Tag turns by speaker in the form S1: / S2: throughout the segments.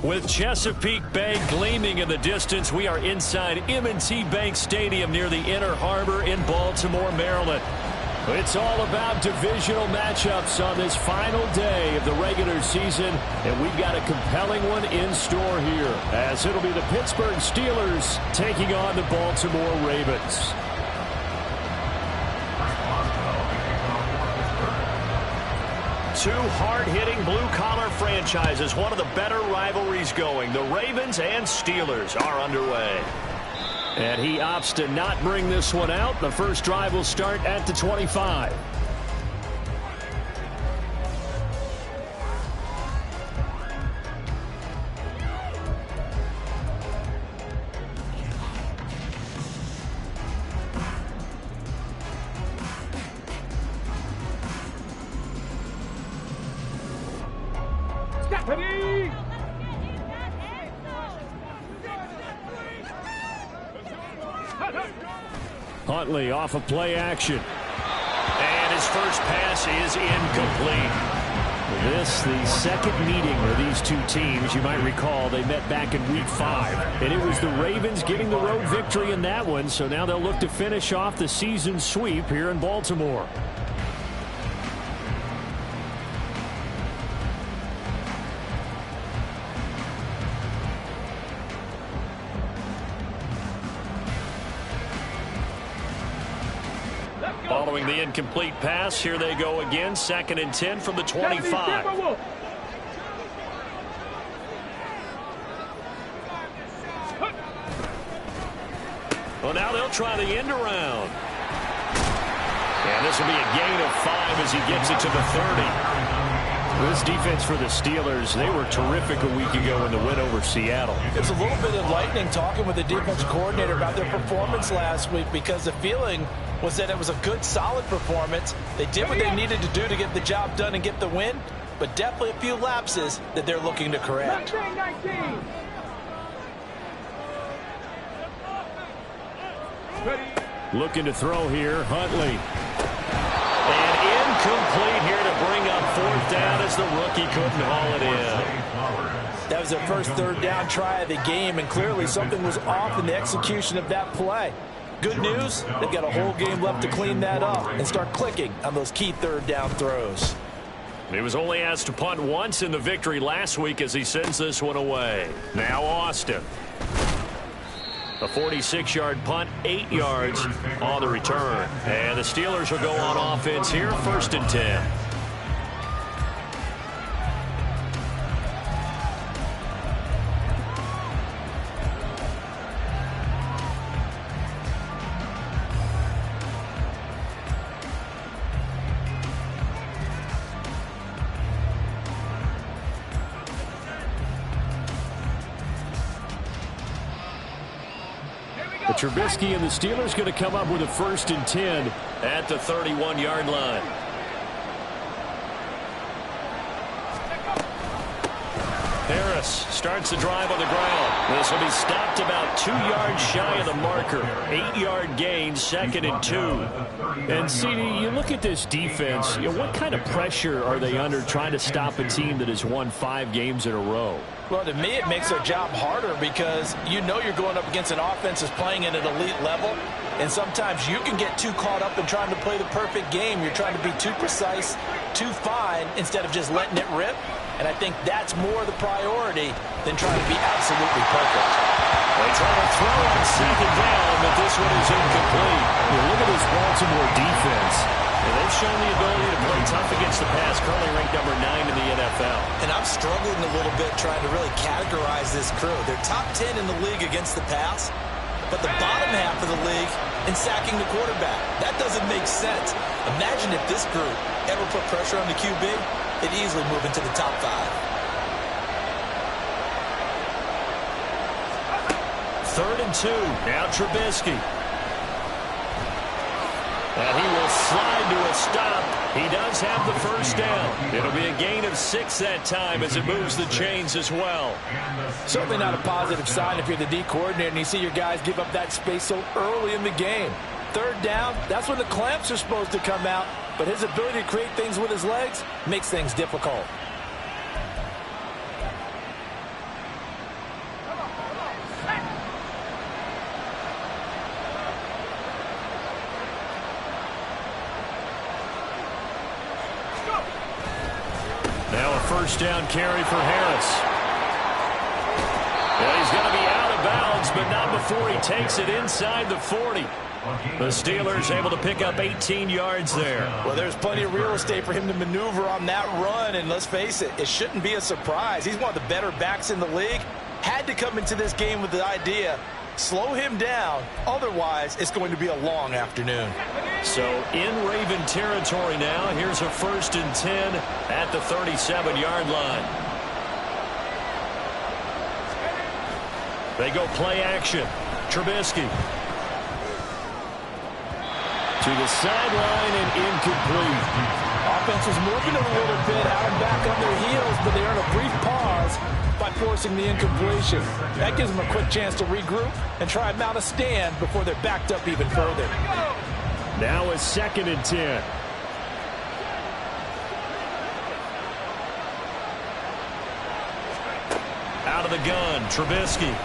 S1: With Chesapeake Bay gleaming in the distance, we are inside M&T Bank Stadium near the Inner Harbor in Baltimore, Maryland. It's all about divisional matchups on this final day of the regular season, and we've got a compelling one in store here, as it'll be the Pittsburgh Steelers taking on the Baltimore Ravens. Two hard-hitting blue-collar franchises, one of the better rivalries going. The Ravens and Steelers are underway. And he opts to not bring this one out. The first drive will start at the 25. Huntley off of play action. And his first pass is incomplete. This, the second meeting of these two teams. You might recall they met back in Week 5. And it was the Ravens getting the road victory in that one. So now they'll look to finish off the season sweep here in Baltimore. Following the incomplete pass, here they go again. 2nd and 10 from the 25. Well, now they'll try the end around. And this will be a gain of 5 as he gets it to the 30. This defense for the Steelers, they were terrific a week ago in the win over Seattle.
S2: It's a little bit enlightening talking with the defensive coordinator about their performance last week, because the feeling was that it was a good, solid performance. They did what they needed to do to get the job done and get the win, but definitely a few lapses that they're looking to correct.
S3: 19.
S1: Looking to throw here, Huntley. And incomplete here to bring up 4th down as the rookie couldn't haul it in.
S2: That was their first 3rd down try of the game, and clearly something was off in the execution of that play. Good news, they've got a whole game left to clean that up and start clicking on those key 3rd down throws.
S1: He was only asked to punt once in the victory last week as he sends this one away. Now Austin. A 46-yard punt, 8 yards on the return. And the Steelers will go on offense here, 1st and 10. Trubisky and the Steelers going to come up with a 1st and 10 at the 31-yard line. Harris starts the drive on the ground. This will be stopped about 2 yards shy of the marker. 8-yard gain, 2nd and 2. And CD, you look at this defense, what kind of pressure are they under trying to stop a team that has won 5 games in a row?
S2: Well, to me, it makes their job harder, because you know you're going up against an offense that's playing at an elite level, and sometimes you can get too caught up in trying to play the perfect game. You're trying to be too precise, too fine, instead of just letting it rip, and I think that's more the priority than trying to be absolutely perfect.
S1: They try to throw on 2nd down, but this one is incomplete. Look at this Baltimore defense. And they've shown the ability to play tough against the pass, currently ranked number 9 in the NFL.
S4: And I'm struggling a little bit trying to really categorize this crew. They're top 10 in the league against the pass, but the bottom half of the league in sacking the quarterback. That doesn't make sense. Imagine if this group ever put pressure on the QB, they'd easily move into the top 5.
S1: 3rd and 2. Now Trubisky. And he will slide to a stop. He does have the 1st down. It'll be a gain of 6 that time as it moves the chains as well.
S2: Certainly not a positive sign if you're the D coordinator and you see your guys give up that space so early in the game. 3rd down, that's when the clamps are supposed to come out, but his ability to create things with his legs makes things difficult.
S1: Now a first down carry for Harris. And he's going to be out of bounds, but not before he takes it inside the 40. The Steelers able to pick up 18 yards there.
S2: Well, there's plenty of real estate for him to maneuver on that run, and let's face it, it shouldn't be a surprise. He's one of the better backs in the league. Had to come into this game with the idea, slow him down, otherwise it's going to be a long afternoon.
S1: So in Raven territory now, here's a 1st and 10 at the 37-yard line. They go play action. Trubisky. To the sideline and incomplete.
S2: Offense was moving a little bit, out and back on their heels, but they earn a brief pause by forcing the incompletion. That gives them a quick chance to regroup and try and mount a stand before they're backed up even further.
S1: Now a 2nd and 10. Out of the gun, Trubisky.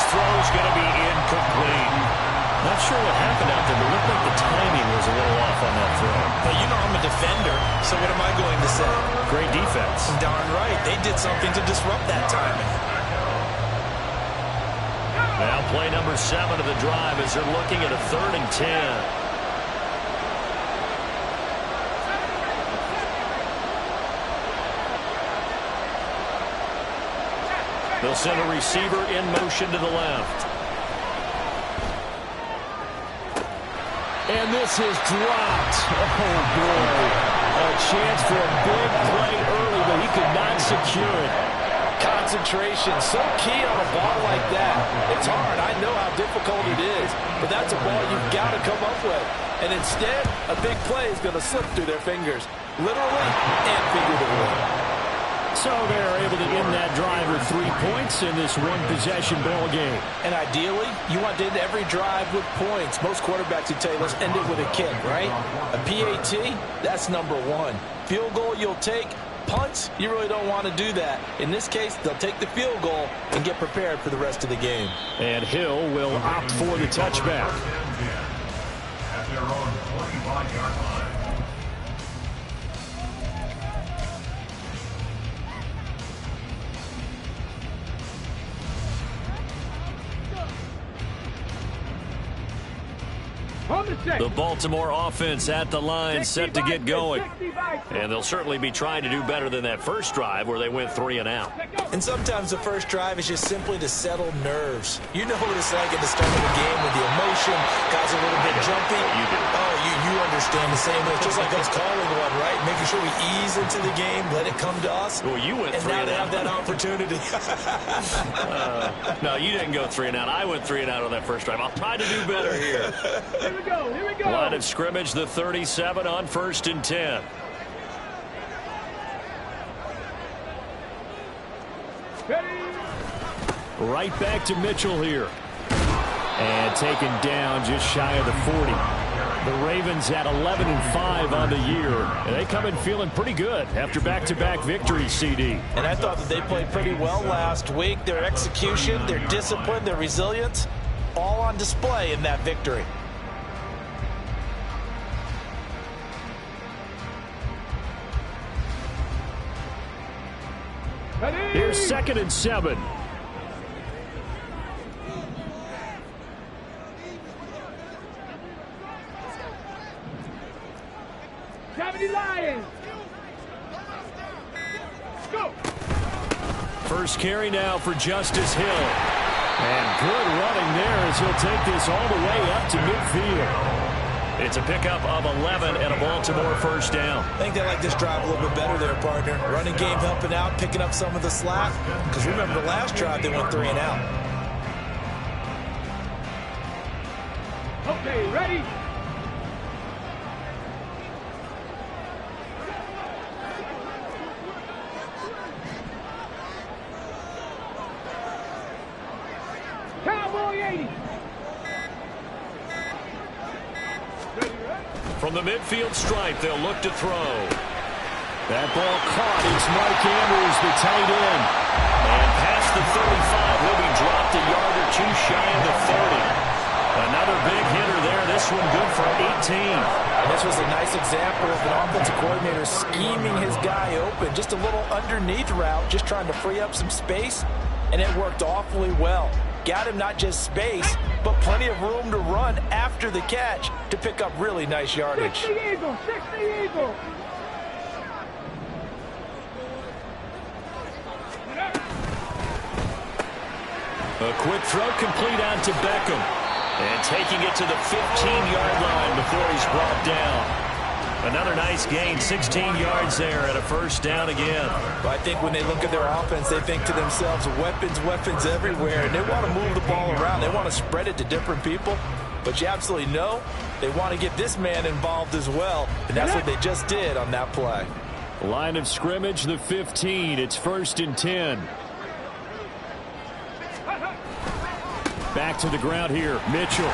S1: Throw's going to be incomplete. Not sure what happened out there, but it looked like the timing was a little off on that throw.
S2: But you know I'm a defender, so what am I going to say?
S1: Great defense.
S2: Darn right. They did something to disrupt that timing.
S1: Now play number 7 of the drive as they're looking at a 3rd and 10. They'll send a receiver in motion to the left. And this is dropped. Oh, boy. A chance for a big play early, but he could not secure it.
S2: Concentration, so key on a ball like that. It's hard. I know how difficult it is, but that's a ball you've got to come up with. And instead, a big play is going to slip through their fingers, literally and figuratively.
S1: So they're able to end that drive with 3 points in this one-possession ball game.
S2: And ideally, you want to end every drive with points. Most quarterbacks would tell you, let's end it with a kick, right? A PAT, that's number 1. Field goal you'll take. Punts, you really don't want to do that. In this case, they'll take the field goal and get prepared for the rest of the game.
S1: And Hill will opt for the touchback.
S3: At their own 45-yard line.
S1: The Baltimore offense at the line, set to get going. And they'll certainly be trying to do better than that first drive where they went 3 and out.
S2: And sometimes the first drive is just simply to settle nerves. You know what it's like at the start of the game with the emotion, guys are a little bit jumpy. You understand the same way. It's just like us calling one, right? Making sure we ease into the game, let it come to us.
S1: Well, you went 3
S2: and now
S1: and
S2: they
S1: out.
S2: have that opportunity.
S1: No, you didn't go 3 and out. I went 3 and out on that first drive. I'll try to do better here.
S3: Here we go. Here we go.
S1: Line of scrimmage, the 37 on 1st and 10. Right back to Mitchell here. And taken down just shy of the 40. The Ravens at 11-5 on the year. And they come in feeling pretty good after back-to-back victories, CD.
S2: And I thought that they played pretty well last week. Their execution, their discipline, their resilience, all on display in that victory.
S1: Here's 2nd and 7.
S3: Lions. Go.
S1: First carry now for Justice Hill. And good running there as he'll take this all the way up to midfield. It's a pickup of 11 and a Baltimore first down.
S2: I think they like this drive a little bit better there, partner. Running game helping out, picking up some of the slack. Because remember the last drive, they went 3 and out.
S3: Okay, ready? Cowboy 80.
S1: From the midfield stripe, they'll look to throw. That ball caught. It's Mike Andrews, the tight end. And past the 35, he'll be dropped a yard or two shy of the 30. Another big hitter there. This one good for 18.
S2: And this was a nice example of an offensive coordinator scheming his guy open. Just a little underneath route, just trying to free up some space, and it worked awfully well. Got him not just space, but plenty of room to run after the catch to pick up really nice yardage.
S3: 60 Eagle, 60 Eagle.
S1: A quick throw complete out to Beckham. And taking it to the 15-yard line before he's brought down. Another nice gain, 16 yards there and a first down again.
S2: But I think when they look at their offense, they think to themselves, weapons, weapons everywhere. And they want to move the ball around. They want to spread it to different people. But you absolutely know they want to get this man involved as well. And that's what they just did on that play.
S1: Line of scrimmage, the 15. It's 1st and 10. Back to the ground here, Mitchell.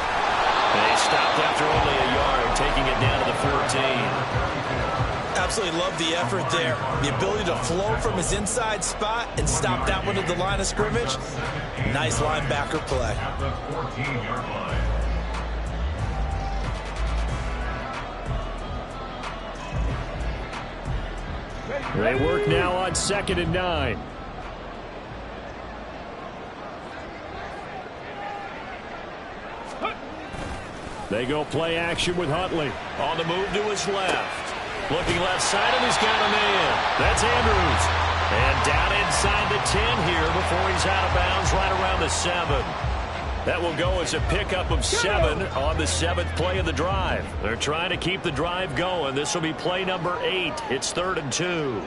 S1: They stopped after only a yard, taking it down to the 14.
S2: Absolutely love the effort there. The ability to flow from his inside spot and stop that one at the line of scrimmage. Nice linebacker play.
S1: They work now on 2nd and 9. They go play action with Huntley. On the move to his left. Looking left side, and he's got a man. That's Andrews. And down inside the 10 here before he's out of bounds right around the 7. That will go as a pickup of 7 on the 7th play of the drive. They're trying to keep the drive going. This will be play number 8. It's 3rd and 2.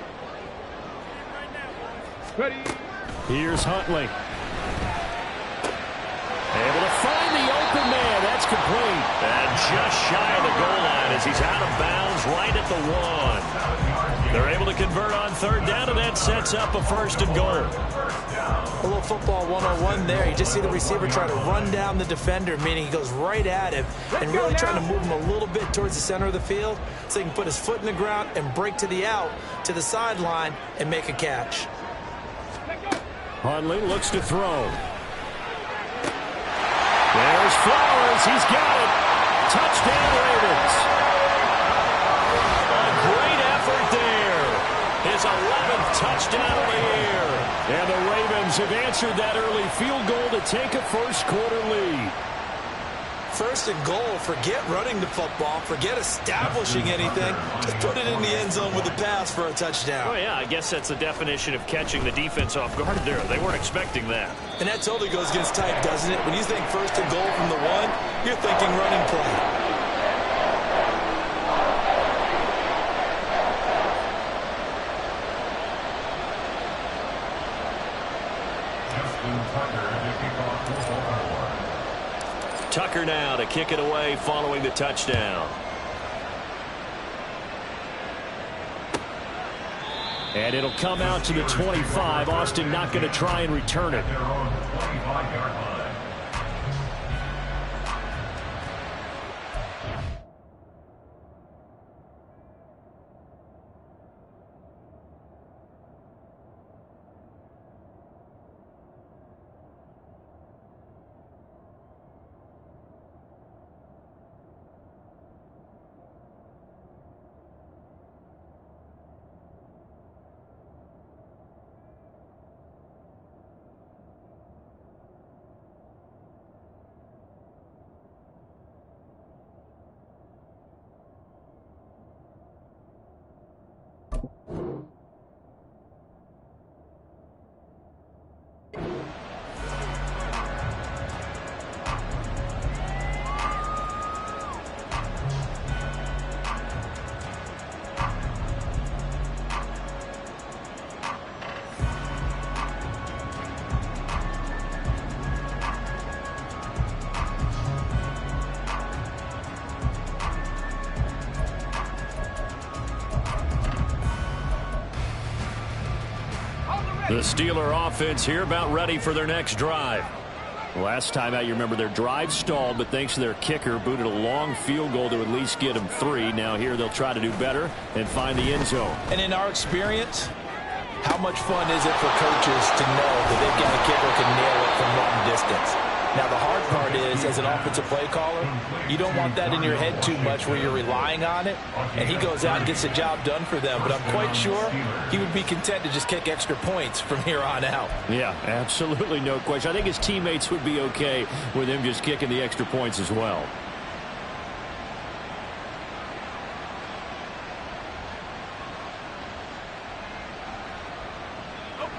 S3: Ready.
S1: Here's Huntley. Able to find the open man. That's complete. And just shy of the goal line as he's out of bounds right at the 1. They're able to convert on 3rd down, and that sets up a 1st and goal.
S2: A little football 101 there. You just see the receiver try to run down the defender, meaning he goes right at him and really trying to move him a little bit towards the center of the field so he can put his foot in the ground and break to the out, to the sideline, and make a catch.
S1: Huntley looks to throw. There's Flowers. He's got it. Touchdown, Ravens. A great effort there. His 11th touchdown of the year. And the Ravens have answered that early field goal to take a first-quarter lead.
S2: 1st and goal. Forget running the football. Forget establishing anything. Just put it in the end zone with the pass for a touchdown.
S1: Oh, yeah, I guess that's the definition of catching the defense off guard there. They weren't expecting that.
S2: And that totally goes against type, doesn't it? When you think 1st and goal from the 1, you're thinking running play.
S1: Tucker now to kick it away following the touchdown. And it'll come out to the 25. Austin not going to try and return it. The Steeler offense here about ready for their next drive. Last time out, you remember their drive stalled, but thanks to their kicker, booted a long field goal to at least get them 3. Now here they'll try to do better and find the end zone.
S2: And in our experience, how much fun is it for coaches to know that they've got a kicker who can nail it from long distance? Now, the hard part is, as an offensive play caller, you don't want that in your head too much where you're relying on it, and he goes out and gets the job done for them. But I'm quite sure he would be content to just kick extra points from here on out.
S1: Yeah, absolutely no question. I think his teammates would be okay with him just kicking the extra points as well.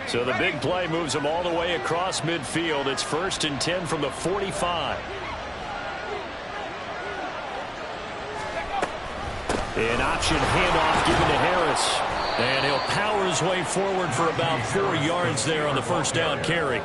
S1: So the big play moves them all the way across midfield. It's 1st and 10 from the 45. An option handoff given to Harris. And he'll power his way forward for about 4 yards there on the first down carry.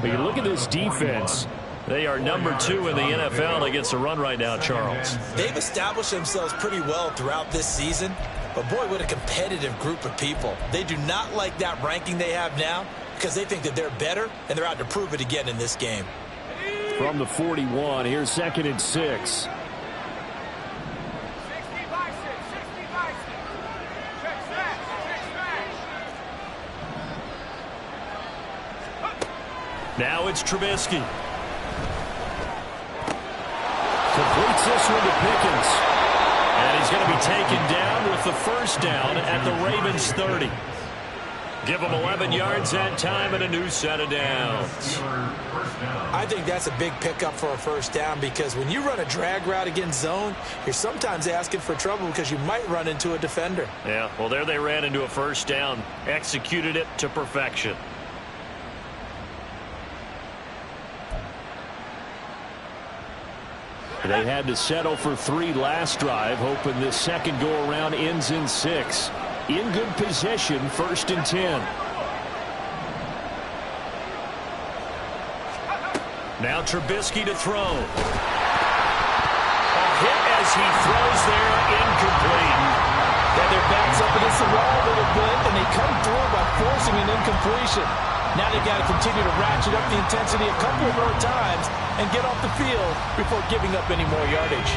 S1: But you look at this defense. They are number 2 in the NFL against the run right now, Charles.
S4: They've established themselves pretty well throughout this season. But, boy, what a competitive group of people. They do not like that ranking they have now because they think that they're better, and they're out to prove it again in this game.
S1: From the 41, here's 2nd and 6.
S3: 60 by 6. Check smash.
S1: Now it's Trubisky. Completes this one to Pickens. And he's going to be taken down with the first down at the Ravens 30. Give them 11 yards that time and a new set of downs.
S2: I think that's a big pickup for a first down because when you run a drag route against zone, you're sometimes asking for trouble because you might run into a defender.
S1: Yeah, well, there they ran into a first down. Executed it to perfection. They had to settle for 3 last drive, hoping this second go-around ends in 6. In good position, 1st and 10. Now Trubisky to throw. A hit as he throws there, incomplete.
S2: Yeah, their backs up against the wall a little bit, and they come through by forcing an incompletion. Now they've got to continue to ratchet up the intensity a couple of more times and get off the field before giving up any more yardage.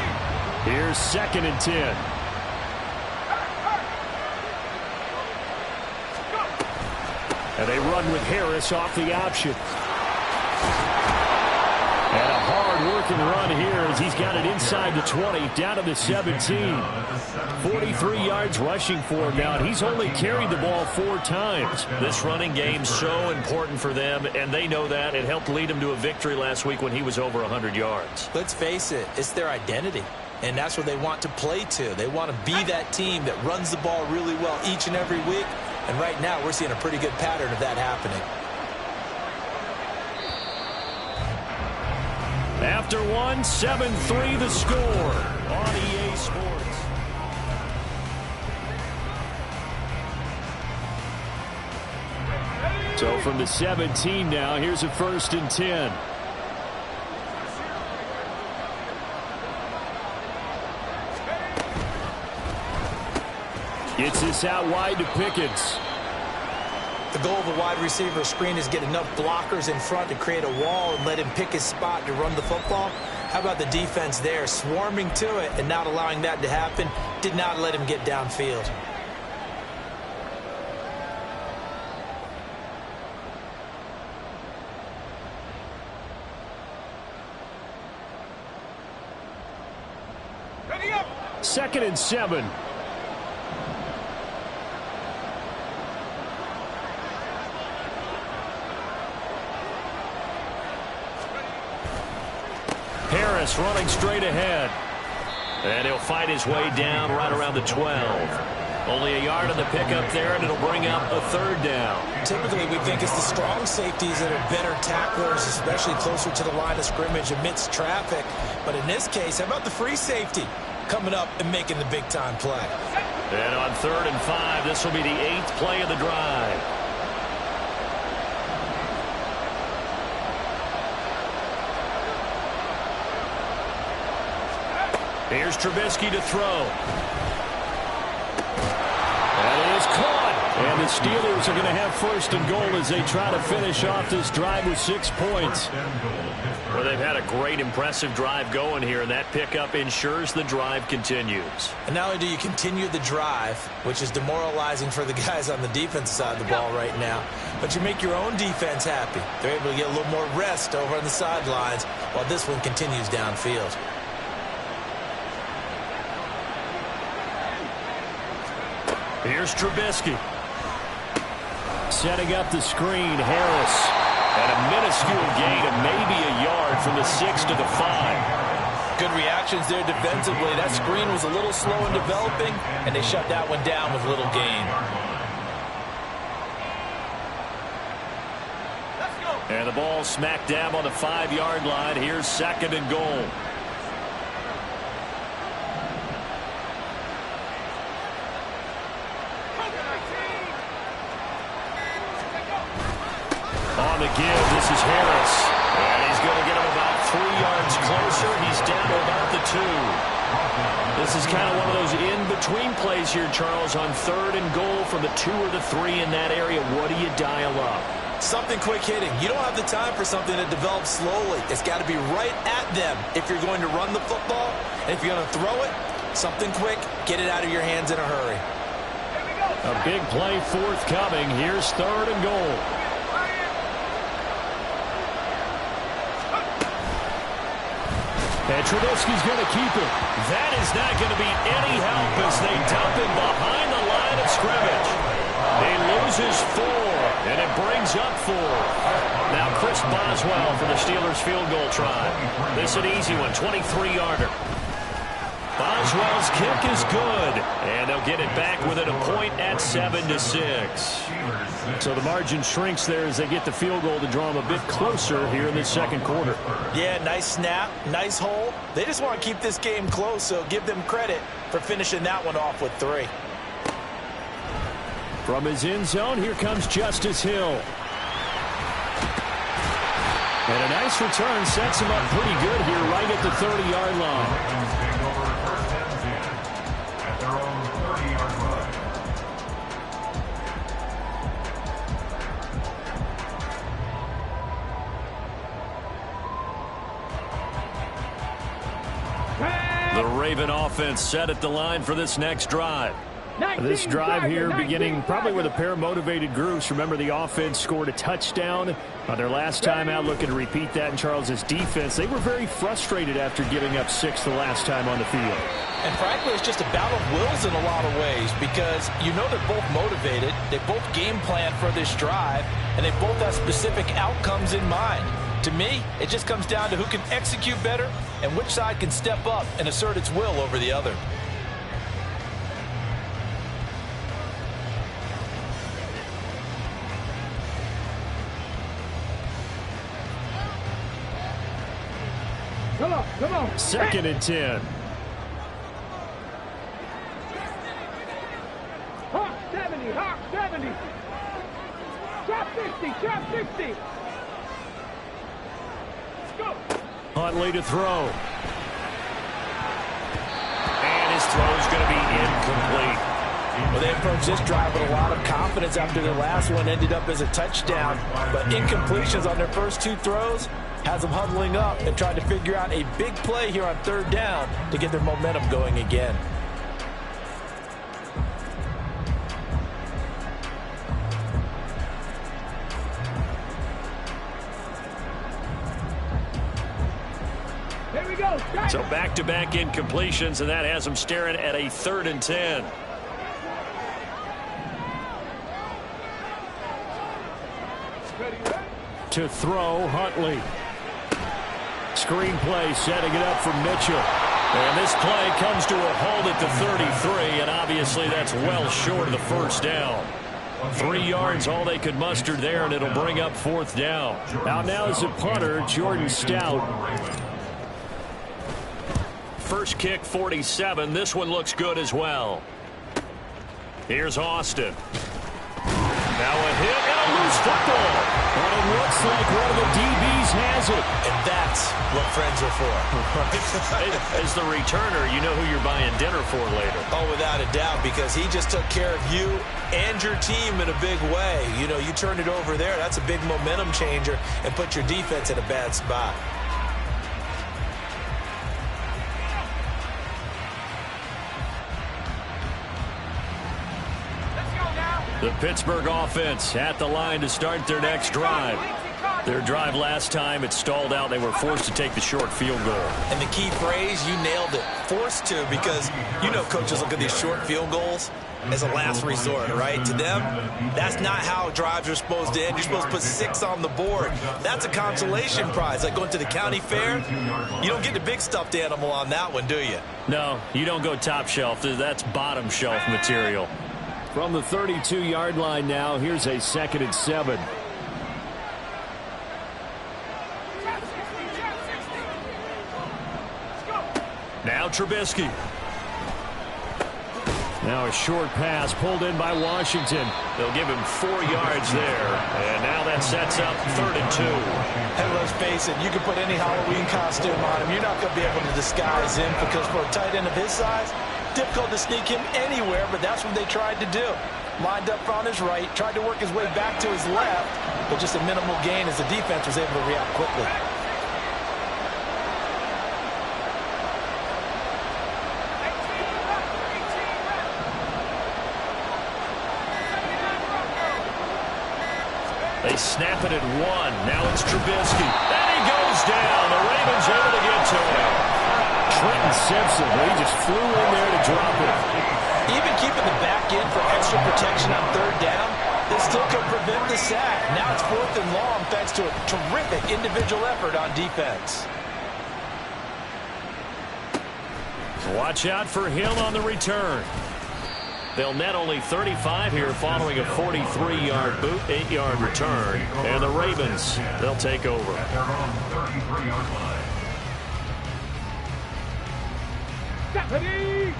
S1: Here's 2nd and 10. And they run with Harris off the option. And a hard-working run here as he's got it inside the 20, down to the 17. 43 yards rushing for him now, and he's only carried the ball 4 times. This running game's so important for them, and they know that. It helped lead them to a victory last week when he was over 100 yards.
S2: Let's face it, it's their identity, and that's what they want to play to. They want to be that team that runs the ball really well each and every week, and right now we're seeing a pretty good pattern of that happening.
S1: After one, 7-3 the score on EA Sports. So from the 17 now, here's a 1st and 10. Gets this out wide to Pickens.
S2: The goal of a wide receiver screen is get enough blockers in front to create a wall and let him pick his spot to run the football. How about the defense there, swarming to it and not allowing that to happen? Did not let him get downfield.
S3: Ready up.
S1: 2nd and 7. Harris running straight ahead. And he'll fight his way down right around the 12. Only a yard on the pickup there, and it'll bring up a 3rd down.
S2: Typically, we think it's the strong safeties that are better tacklers, especially closer to the line of scrimmage amidst traffic. But in this case, how about the free safety coming up and making the big-time play?
S1: And on 3rd and 5, this will be the 8th play of the drive. Here's Trubisky to throw. That is caught. And the Steelers are going to have first and goal as they try to finish off this drive with 6 points. Well, they've had a great, impressive drive going here, and that pickup ensures the drive continues.
S2: And not only do you continue the drive, which is demoralizing for the guys on the defense side of the ball right now, but you make your own defense happy. They're able to get a little more rest over on the sidelines while this one continues downfield.
S1: Here's Trubisky. Setting up the screen, Harris. And a minuscule gain of maybe a yard from the 6 to the 5.
S2: Good reactions there defensively. That screen was a little slow in developing, and they shut that one down with little gain.
S1: And the ball smack dab on the 5-yard line. Here's second and goal. On the give, this is Harris. And he's going to get him about 3 yards closer. He's down to about the 2. This is kind of one of those in-between plays here, Charles, on third and goal from the 2 or the 3 in that area. What do you dial up?
S2: Something quick hitting. You don't have the time for something that develops slowly. It's got to be right at them if you're going to run the football. And if you're going to throw it, something quick, get it out of your hands in a hurry.
S1: A big play forthcoming. Here's third and goal. And Trubisky's going to keep it. That is not going to be any help as they dump him behind the line of scrimmage. He loses 4, and it brings up 4. Now Chris Boswell for the Steelers field goal try. This is an easy one, 23-yarder. Boswell's kick is good, and they'll get it back within a point at 7-6. So the margin shrinks there as they get the field goal to draw them a bit closer here in the second quarter.
S2: Yeah, nice snap, nice hole. They just want to keep this game close, so give them credit for finishing that one off with 3.
S1: From his end zone, here comes Justice Hill. And a nice return sets him up pretty good here right at the 30-yard line. The Raven offense set at the line for this next drive. This drive here beginning probably with a pair of motivated groups. Remember, the offense scored a touchdown their last time out, looking to repeat that in Charles's defense. They were very frustrated after giving up 6 the last time on the field.
S2: And frankly, it's just a battle of wills in a lot of ways because you know they're both motivated. They both game plan for this drive, and they both have specific outcomes in mind. To me, it just comes down to who can execute better and which side can step up and assert its will over the other.
S3: Come on.
S1: Second and 10.
S3: Hawk 70, Hawk 70. Drop 60, drop 60. Let's go.
S1: Huntley to throw. And his throw is going to be incomplete.
S2: Well, they approached this drive with a lot of confidence after their last one ended up as a touchdown. But incompletions on their first 2 throws has them huddling up and trying to figure out a big play here on third down to get their momentum going again.
S3: Here we go.
S1: So back-to-back incompletions, and that has them staring at a 3rd and 10. To throw, Huntley. Screen play, setting it up for Mitchell. And this play comes to a halt at the 33, and obviously that's well short of the first down. 3 yards, all they could muster there, and it'll bring up 4th down. Out now is the punter, Jordan Stout. First kick, 47. This one looks good as well. Here's Austin. Now a hit and a loose football. But it looks like one of the DBs has it.
S4: And that's what friends are for.
S1: As the returner, you know who you're buying dinner for later.
S4: Oh, without a doubt, because he just took care of you and your team in a big way. You know, you turned it over there. That's a big momentum changer and put your defense in a bad spot.
S1: The Pittsburgh offense at the line to start their next drive. Their drive last time, it stalled out. They were forced to take the short field goal.
S4: And the key phrase, you nailed it. Forced to, because you know coaches look at these short field goals as a last resort, right? To them, that's not how drives are supposed to end. You're supposed to put 6 on the board. That's a consolation prize. Like going to the county fair, you don't get the big stuffed animal on that one, do you?
S1: No, you don't go top shelf. That's bottom shelf material. From the 32-yard line now, here's a 2nd and 7. Now Trubisky. Now a short pass pulled in by Washington. They'll give him 4 yards there. And now that sets up 3rd and 2.
S2: And let's face it, you can put any Halloween costume on him. You're not going to be able to disguise him because for a tight end of his size, difficult to sneak him anywhere, but that's what they tried to do. Lined up on his right, tried to work his way back to his left, but just a minimal gain as the defense was able to react quickly.
S1: They snap it at 1. Now it's Trubisky. And he goes down. The Ravens able to get to him. Trenton Simpson, he just flew in there to drop it.
S2: Even keeping the back end for extra protection on 3rd down, they still could prevent the sack. Now it's 4th and long thanks to a terrific individual effort on defense.
S1: Watch out for Hill on the return. They'll net only 35 here following a 43-yard boot, 8-yard return. And the Ravens, they'll take over.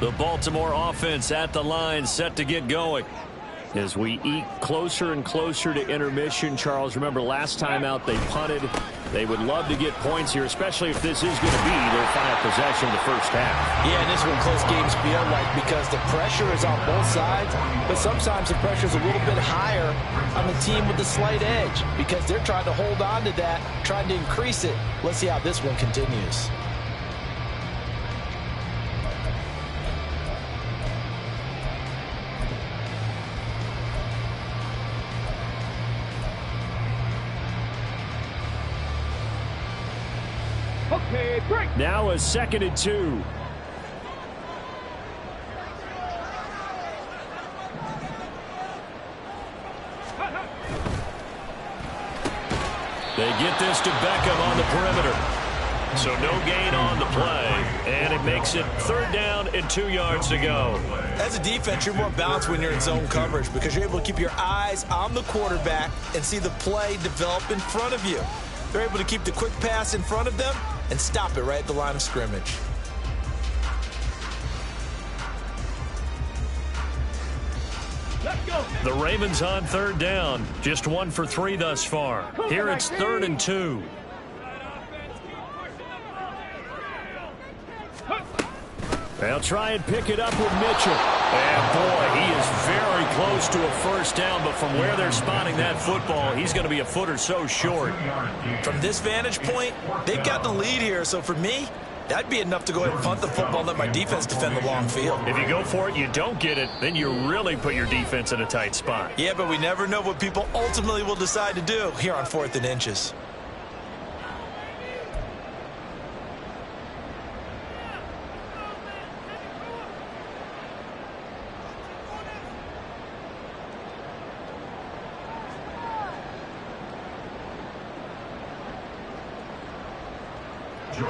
S1: The Baltimore offense at the line, set to get going. As we eke closer and closer to intermission, Charles, remember last time out they punted. They would love to get points here, especially if this is going to be their final possession of the first half.
S2: Yeah, and this is what close games feel like because the pressure is on both sides, but sometimes the pressure is a little bit higher on the team with the slight edge because they're trying to hold on to that, trying to increase it. Let's see how this one continues.
S3: Okay, break.
S1: Now a 2nd and 2. They get this to Beckham on the perimeter. So no gain on the play. And it makes it 3rd down and 2 yards to go.
S4: As a defense, you're more balanced when you're in zone coverage because you're able to keep your eyes on the quarterback and see the play develop in front of you. They're able to keep the quick pass in front of them and stop it right at the line of scrimmage.
S3: Let's go.
S1: The Ravens on 3rd down. Just 1 for 3 thus far. Here it's 3rd and 2. They'll try and pick it up with Mitchell. And boy, he is very close to a first down, but from where they're spotting that football, he's going to be a foot or so short.
S4: From this vantage point, they've got the lead here. So for me, that'd be enough to go ahead and punt the football and let my defense defend the long field.
S1: If you go for it, you don't get it, then you really put your defense in a tight spot.
S4: Yeah, but we never know what people ultimately will decide to do here on 4th and inches.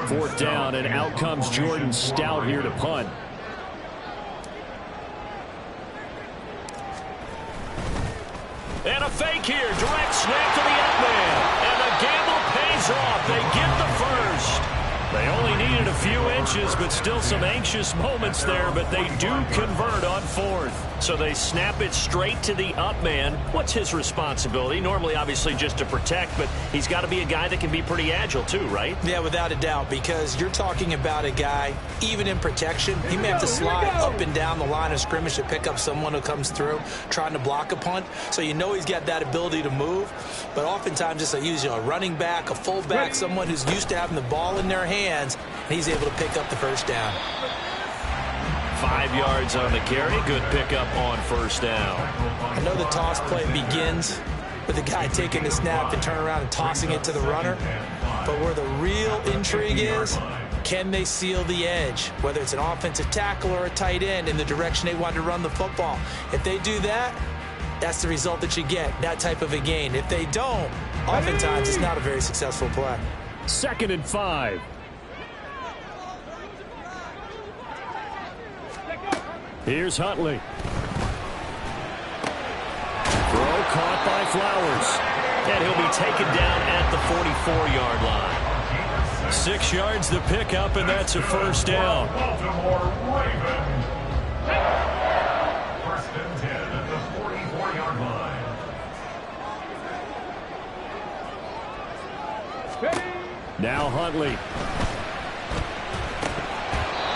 S1: Fourth down, and out comes Jordan Stout here to punt. And a fake here. Direct snap to the end man. And the gamble pays off. They get the first. They only needed a few inches, but still some anxious moments there, but they do convert on fourth. So they snap it straight to the up man. What's his responsibility? Normally, obviously, just to protect, but he's got to be a guy that can be pretty agile too, right?
S2: Yeah, without a doubt, because you're talking about a guy, even in protection, he may have to slide up and down the line of scrimmage to pick up someone who comes through trying to block a punt. So you know he's got that ability to move, but oftentimes it's a running back, a fullback, someone who's used to having the ball in their hands, and he's able to pick up the first down.
S1: 5 yards on the carry. Good pickup on first down.
S2: I know the toss play begins with the guy taking the snap and turning around and tossing it to the runner, but where the real intrigue is, can they seal the edge, whether it's an offensive tackle or a tight end in the direction they want to run the football? If they do that, that's the result that you get, that type of a gain. If they don't, oftentimes it's not a very successful play.
S1: 2nd and 5. Here's Huntley. Throw caught by Flowers. And he'll be taken down at the 44-yard line. 6 yards to pick up, and that's a first down.
S5: Baltimore Ravens. 1st and 10 at the 44-yard line.
S1: Now Huntley.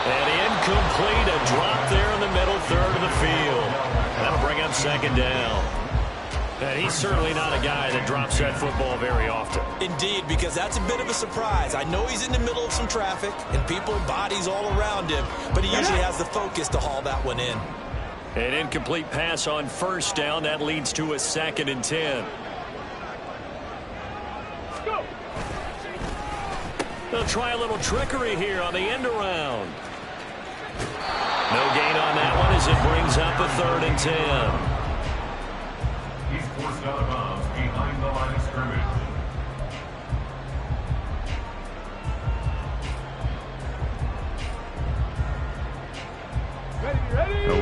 S1: And incomplete, a drop there in the middle third of the field. That'll bring up 2nd down. And he's certainly not a guy that drops that football very often.
S2: Indeed, because that's a bit of a surprise. I know he's in the middle of some traffic and people, bodies all around him, but he usually has the focus to haul that one in.
S1: An incomplete pass on first down. That leads to a 2nd and 10. They'll try a little trickery here on the end around. No gain on that one as it brings up a 3rd and 10.
S5: He's forced out of bounds behind the line of scrimmage.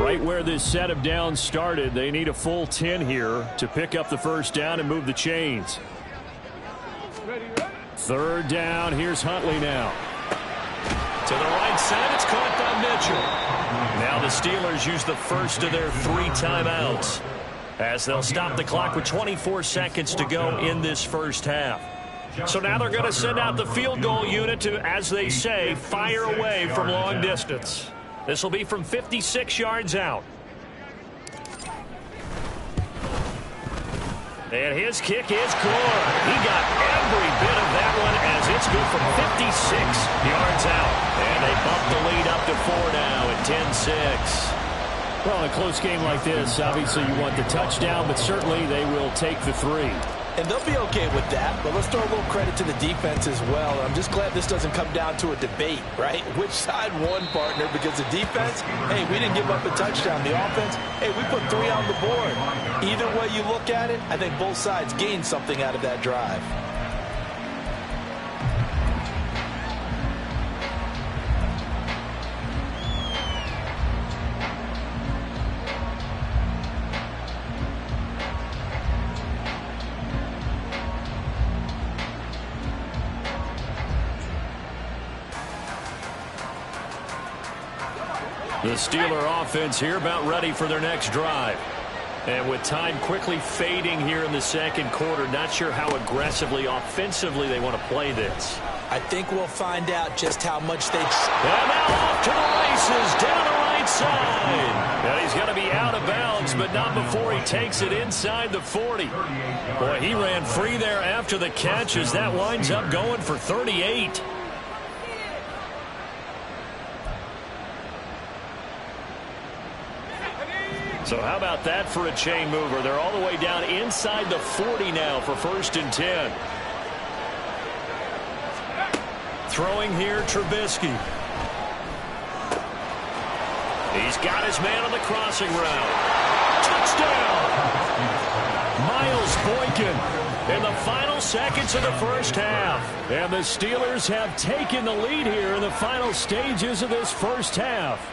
S1: Right where this set of downs started, they need a full 10 here to pick up the first down and move the chains. 3rd down. Here's Huntley now. To the right side, it's caught by Mitchell. Now the Steelers use the first of their 3 timeouts as they'll stop the clock with 24 seconds to go in this first half. So now they're going to send out the field goal unit to, as they say, fire away from long distance. This will be from 56 yards out. And his kick is good. He got every bit of that one as it's good from 56 yards out. And they bump the lead up to 4 now at 10-6. Well, in a close game like this, obviously you want the touchdown, but certainly they will take the 3.
S2: And they'll be okay with that, but let's throw a little credit to the defense as well. I'm just glad this doesn't come down to a debate, right? Which side won, partner? Because the defense, hey, we didn't give up a touchdown. The offense, hey, we put 3 on the board. Either way you look at it, I think both sides gained something out of that drive.
S1: The Steeler offense here about ready for their next drive. And with time quickly fading here in the second quarter, not sure how aggressively, offensively they want to play this.
S2: I think we'll find out just how much they...
S1: And now off to the races, down the right side. And he's going to be out of bounds, but not before he takes it inside the 40. Boy, he ran free there after the catch as that winds up going for 38. So how about that for a chain mover? They're all the way down inside the 40 now for 1st and 10. Throwing here, Trubisky. He's got his man on the crossing route. Touchdown! Miles Boykin in the final seconds of the first half. And the Steelers have taken the lead here in the final stages of this first half.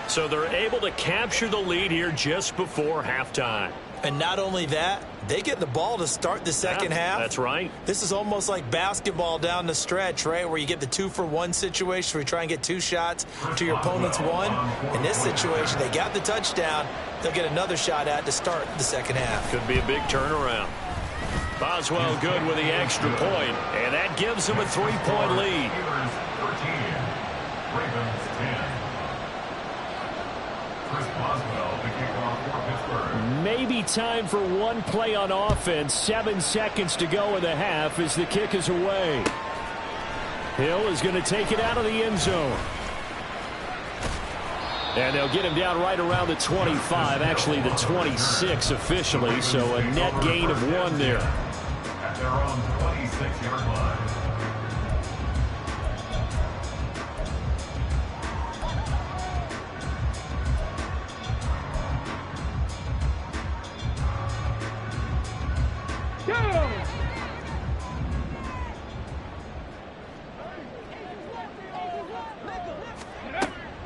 S1: So they're able to capture the lead here just before halftime.
S4: And not only that, they get the ball to start the second half.
S1: That's right.
S4: This is almost like basketball down the stretch, right, where you get the 2-for-1 situation where you try and get 2 shots to your opponent's 1. In this situation, they got the touchdown. They'll get another shot at to start the second half.
S1: Could be a big turnaround. Boswell good with the extra point, and that gives them a 3-point lead.
S5: Steelers 13, Ravens 10. Chris Boswell, the kickoff for Pittsburgh.
S1: Maybe time for one play on offense. 7 seconds to go in the half as the kick is away. Hill is going to take it out of the end zone. And they'll get him down right around the 25, actually the 26 officially, so a net gain of 1 there.
S5: At their own 26-yard line.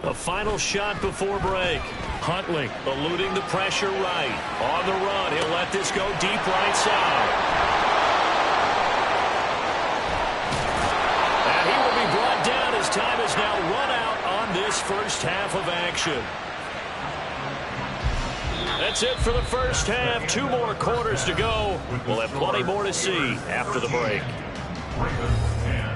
S1: A final shot before break. Huntley eluding the pressure right. On the run, he'll let this go deep right side. And he will be brought down as time is now run out on this first half of action. That's it for the first half. 2 more quarters to go. We'll have plenty more to see after the break.
S5: Ravens 10.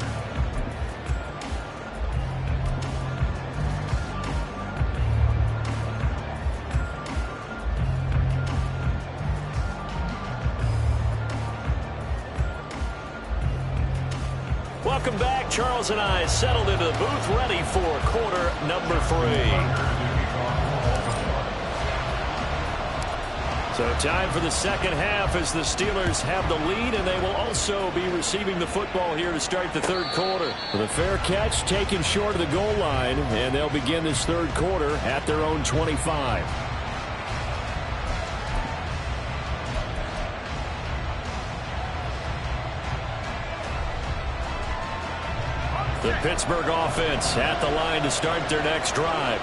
S1: Welcome back. Charles and I settled into the booth, ready for quarter number 3. So time for the second half as the Steelers have the lead, and they will also be receiving the football here to start the third quarter. The fair catch taken short of the goal line, and they'll begin this third quarter at their own 25. The Pittsburgh offense at the line to start their next drive.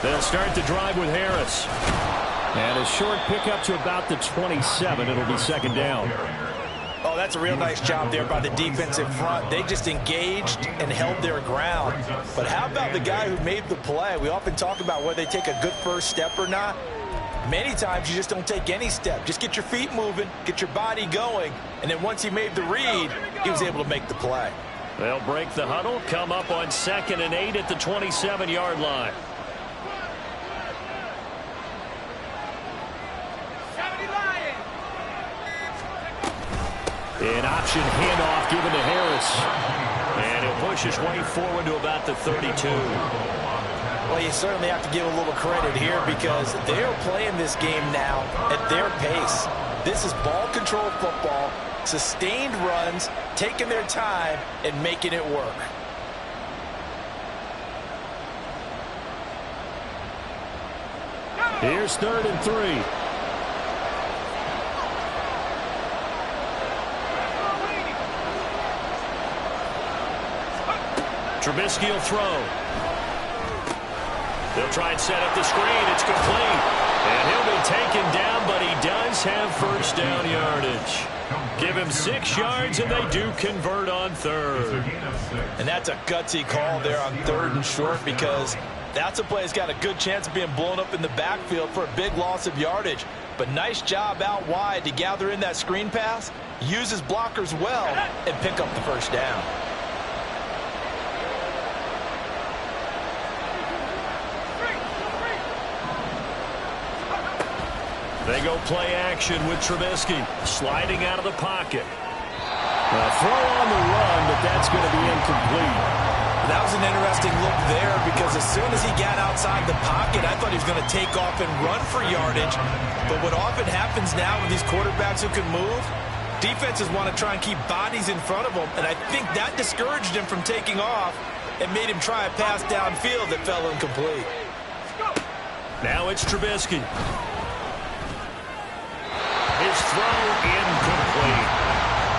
S1: They'll start the drive with Harris. And a short pickup to about the 27. It'll be second down.
S2: Oh, that's a real nice job there by the defensive front. They just engaged and held their ground. But how about the guy who made the play? We often talk about whether they take a good first step or not. Many times you just don't take any step. Just get your feet moving, get your body going, and then once he made the read, he was able to make the play.
S1: They'll break the huddle, come up on 2nd and 8 at the 27-yard line. An option handoff given to Harris. And he'll push his way forward to about the 32.
S2: Well, you certainly have to give a little credit here because they are playing this game now at their pace. This is ball control football, sustained runs, taking their time, and making it work.
S1: Here's 3rd and 3. Trubisky will throw. They'll try and set up the screen. It's complete. And he'll be taken down, but he does have first down yardage. Give him 6 yards, and they do convert on 3rd.
S2: And that's a gutsy call there on 3rd and short because that's a play that's got a good chance of being blown up in the backfield for a big loss of yardage. But nice job out wide to gather in that screen pass, use his blockers well, and pick up the first down.
S1: They go play action with Trubisky, sliding out of the pocket. A throw on the run, but that's going to be incomplete.
S2: That was an interesting look there because as soon as he got outside the pocket, I thought he was going to take off and run for yardage. But what often happens now with these quarterbacks who can move, defenses want to try and keep bodies in front of them, and I think that discouraged him from taking off and made him try a pass downfield that fell incomplete.
S1: Now it's Trubisky. His throw incomplete.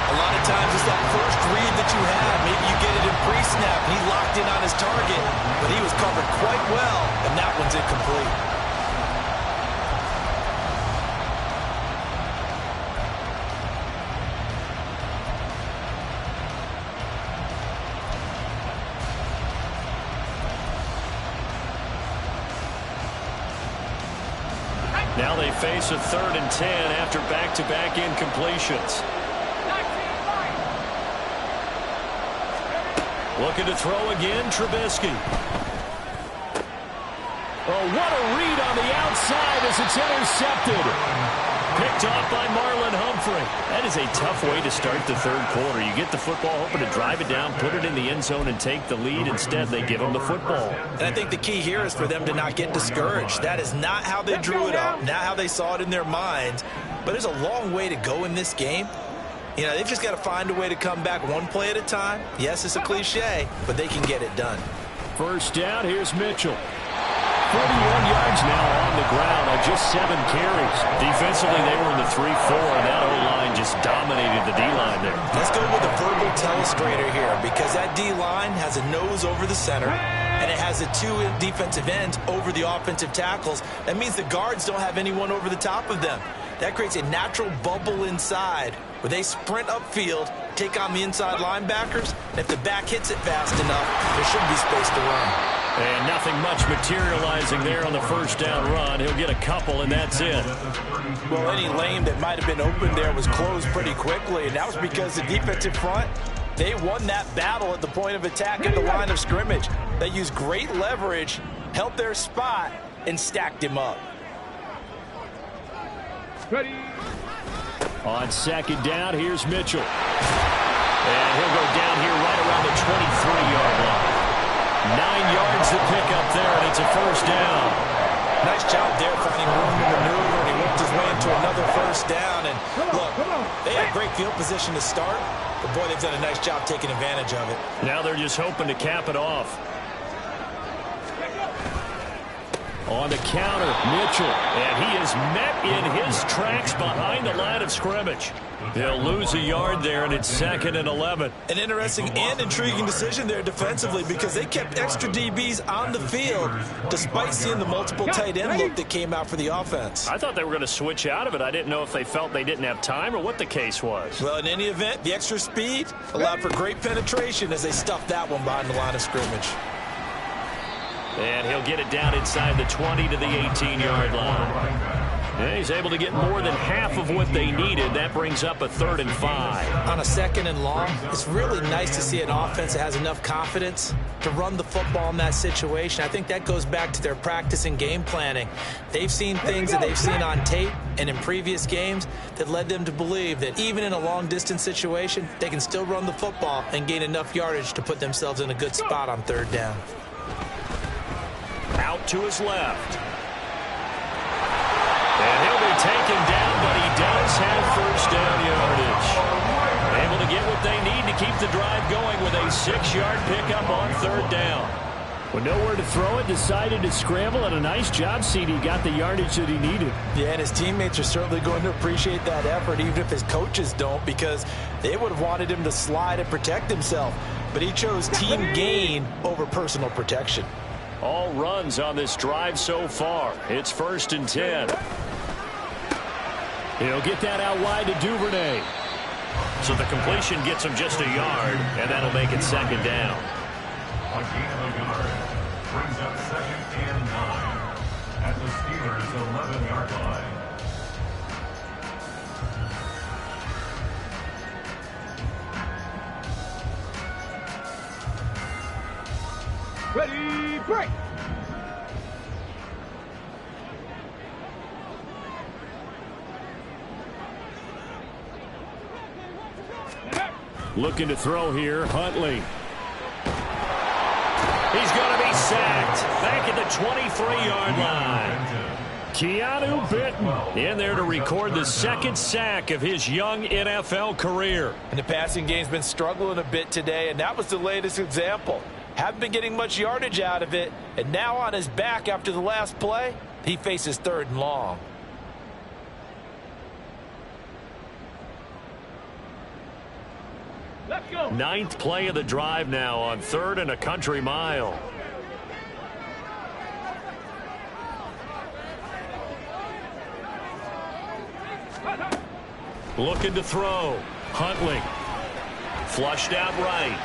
S2: A lot of
S4: sometimes it's that first read that you have. Maybe you get it in pre-snap, and he locked in on his target, but he was covered quite well, and that one's incomplete.
S1: Now they face a 3rd and 10 after back-to-back incompletions. Looking to throw again, Trubisky. Oh, what a read on the outside as it's intercepted. Picked off by Marlon Humphrey. That is a tough way to start the 3rd quarter. You get the football, hoping to drive it down, put it in the end zone, and take the lead. Instead, they give them the football.
S4: And I think the key here is for them to not get discouraged. That is not how they drew it up, not how they saw it in their minds. But there's a long way to go in this game. You know, they've just got to find a way to come back one play at a time. Yes, it's a cliche, but they can get it done.
S1: First down, here's Mitchell. 41 yards now on the ground on just 7 carries. Defensively, they were in the 3-4, and that O-line just dominated the D-line there.
S4: Let's go with a verbal telestrator here, because that D-line has a nose over the center, and it has the 2 defensive ends over the offensive tackles. That means the guards don't have anyone over the top of them. That creates a natural bubble inside where they sprint upfield, take on the inside linebackers, and if the back hits it fast enough, there should be space to run.
S1: And nothing much materializing there on the first down run. He'll get a couple, and that's it.
S2: Well, any lane that might have been open there was closed pretty quickly, and that was because the defensive front, they won that battle at the point of attack at the line of scrimmage. They used great leverage, held their spot, and stacked him up.
S3: Ready.
S1: On second down, here's Mitchell. And he'll go down here right around the 23-yard line. 9 yards to pick up there, and it's a first down.
S2: Nice job there finding room to maneuver, and he worked his way into another first down. And look, they had great field position to start, but boy, they've done a nice job taking advantage of it.
S1: Now they're just hoping to cap it off. On the counter, Mitchell, and he is met in his tracks behind the line of scrimmage. They'll lose a yard there, and it's 2nd and 11.
S4: An interesting and intriguing decision there defensively, because they kept extra DBs on the field despite seeing the multiple tight end look that came out for the offense.
S1: I thought they were going to switch out of it. I didn't know if they felt they didn't have time or what the case was.
S4: Well, in any event, the extra speed allowed for great penetration as they stuffed that one behind the line of scrimmage.
S1: And he'll get it down inside the 20 to the 18-yard line. And he's able to get more than half of what they needed. That brings up a 3rd and 5.
S4: On a 2nd and long, it's really nice to see an offense that has enough confidence to run the football in that situation. I think that goes back to their practice and game planning. They've seen things that they've seen on tape and in previous games that led them to believe that even in a long-distance situation, they can still run the football and gain enough yardage to put themselves in a good spot on 3rd down.
S1: Out to his left. And he'll be taken down, but he does have first down yardage. Able to get what they need to keep the drive going with a 6-yard pickup on 3rd down. With nowhere to throw it, decided to scramble, and a nice job, CD. Got the yardage that he needed.
S2: Yeah, and his teammates are certainly going to appreciate that effort, even if his coaches don't, because they would have wanted him to slide and protect himself. But he chose team gain over personal protection.
S1: All runs on this drive so far. It's 1st and 10. He'll get that out wide to Duvernay. So the completion gets him just a yard, and that'll make it 2nd down.
S5: A gain of a yard brings up 2nd and 9 at the Steelers' 11-yard line.
S3: Ready, break.
S1: Looking to throw here, Huntley. He's going to be sacked back at the 23-yard line. Keanu Benton in there to record the 2nd sack of his young NFL career.
S2: And the passing game's been struggling a bit today, and that was the latest example. Haven't been getting much yardage out of it, and now on his back after the last play, he faces 3rd and long.
S3: Let's go.
S1: 9th play of the drive now on 3rd and a country mile. Looking to throw. Huntley. Flushed out right.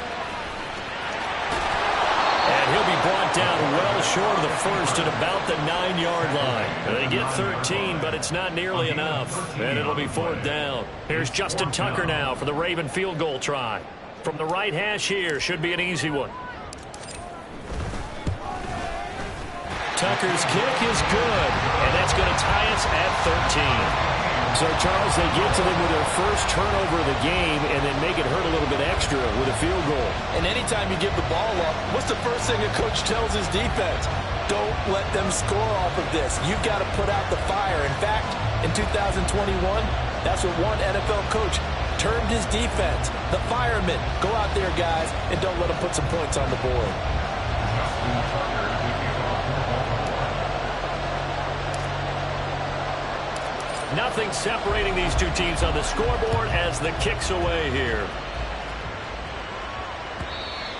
S1: And he'll be brought down well short of the first at about the 9-yard line. They get 13, but it's not nearly enough. And it'll be 4th down. Here's Justin Tucker now for the Raven field goal try. From the right hash here, should be an easy one. Tucker's kick is good, and that's going to tie us at 13. So, Charles, they get to them with their first turnover of the game and then make it hurt a little bit extra with a field goal.
S2: And anytime you give the ball up, what's the first thing a coach tells his defense? Don't let them score off of this. You've got to put out the fire. In fact, in 2021, that's what one NFL coach termed his defense. The firemen. Go out there, guys, and don't let them put some points on the board.
S1: Nothing separating these two teams on the scoreboard as the kick's away here.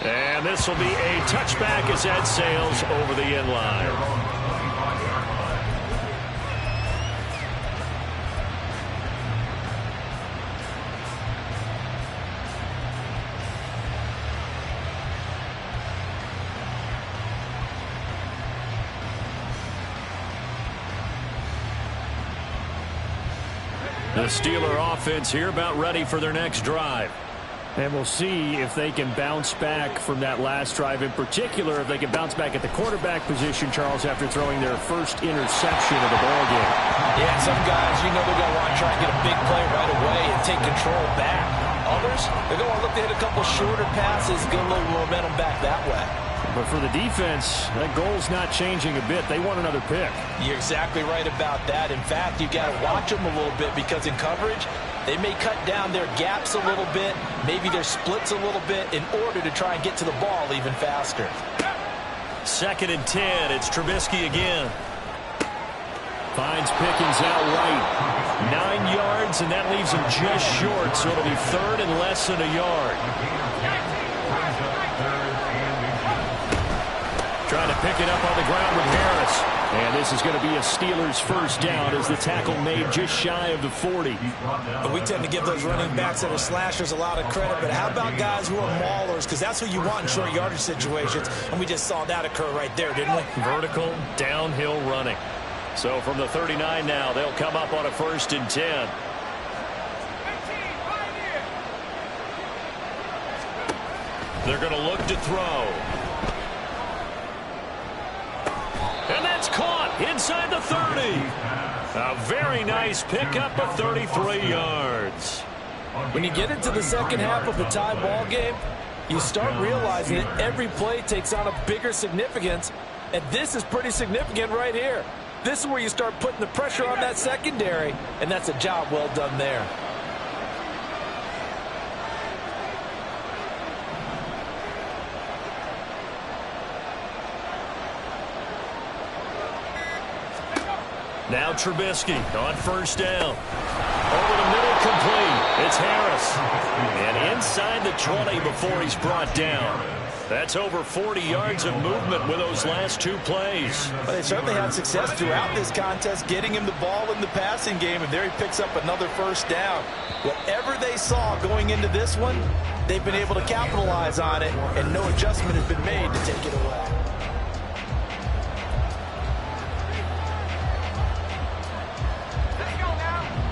S1: And this will be a touchback as that sails over the end line. The Steeler offense here about ready for their next drive. And we'll see if they can bounce back from that last drive. In particular, if they can bounce back at the quarterback position, Charles, after throwing their first interception of the ballgame.
S2: Yeah, some guys, you know they're going to want to try and get a big play right away and take control back. Others, they're going to look to hit a couple shorter passes, get a little momentum back that way.
S1: But for the defense, that goal's not changing a bit. They want another pick.
S2: You're exactly right about that. In fact, you've got to watch them a little bit because in coverage, they may cut down their gaps a little bit, maybe their splits a little bit in order to try and get to the ball even faster.
S1: 2nd and 10. It's Trubisky again. Finds Pickens out right. 9 yards, and that leaves him just short, so it'll be 3rd and less than a yard. Trying to pick it up on the ground with Harris. And this is going to be a Steelers first down as the tackle made just shy of the 40.
S4: But we tend to give those running backs that are slashers a lot of credit. But how about guys who are maulers? Because that's who you want in short yardage situations. And we just saw that occur right there, didn't we?
S1: Vertical, downhill running. So from the 39 now, they'll come up on a 1st and 10. They're going to look to throw. And that's caught inside the 30. A very nice pickup of 33 yards.
S2: When you get into the second half of a tie ball game, you start realizing that every play takes on a bigger significance, and this is pretty significant right here. This is where you start putting the pressure on that secondary, and that's a job well done there.
S1: Now Trubisky on 1st down. Over the middle, complete. It's Harris. And inside the 20 before he's brought down. That's over 40 yards of movement with those last 2 plays.
S2: Well, they certainly had success throughout this contest, getting him the ball in the passing game, and there he picks up another 1st down. Whatever they saw going into this one, they've been able to capitalize on it, and no adjustment has been made to take it away.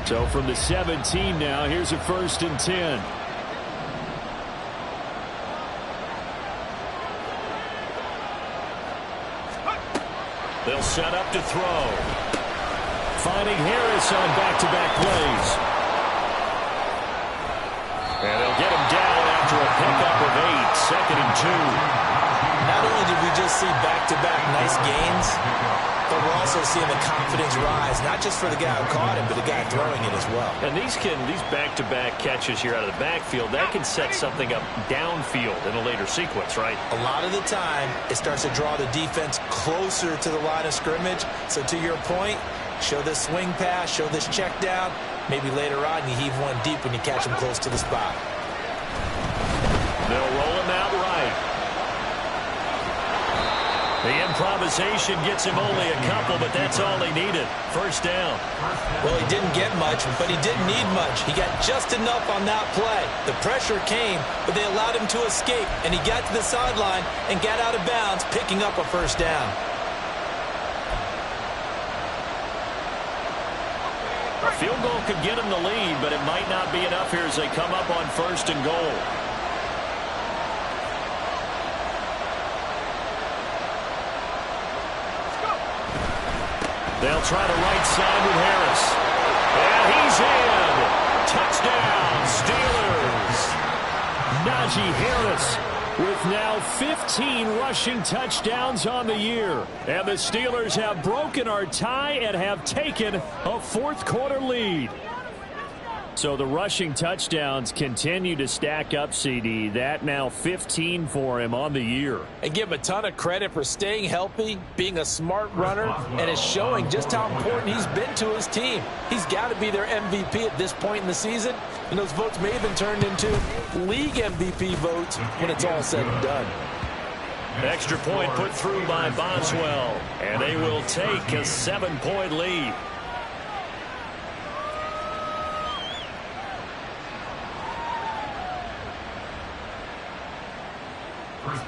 S1: So from the 17 now, here's a 1st and 10. They'll set up to throw. Finding Harris on back-to-back plays. And they'll get him down after a pickup of 8, 2nd and 2.
S4: Not only did we just see back-to-back nice gains, but we're also seeing the confidence rise, not just for the guy who caught it, but the guy throwing it as well.
S1: And these back-to-back catches here out of the backfield, that can set something up downfield in a later sequence, right?
S4: A lot of the time, it starts to draw the defense closer to the line of scrimmage. So to your point, show this swing pass, show this check down. Maybe later on you heave one deep when you catch them close to the spot.
S1: They'll roll him out right. The improvisation gets him only a couple, but that's all he needed. First down.
S2: Well, he didn't get much, but he didn't need much. He got just enough on that play. The pressure came, but they allowed him to escape, and he got to the sideline and got out of bounds, picking up a first down.
S1: A field goal could get him the lead, but it might not be enough here as they come up on 1st and goal. They'll try the right side with Harris. And he's in. Touchdown, Steelers. Najee Harris with now 15 rushing touchdowns on the year. And the Steelers have broken our tie and have taken a 4th quarter lead. So the rushing touchdowns continue to stack up, CD. That now 15 for him on the year.
S2: And give him a ton of credit for staying healthy, being a smart runner, and is showing just how important he's been to his team. He's got to be their MVP at this point in the season, and those votes may have been turned into league MVP votes when it's all said and done.
S1: Extra point put through by Boswell, and they will take a 7-point lead.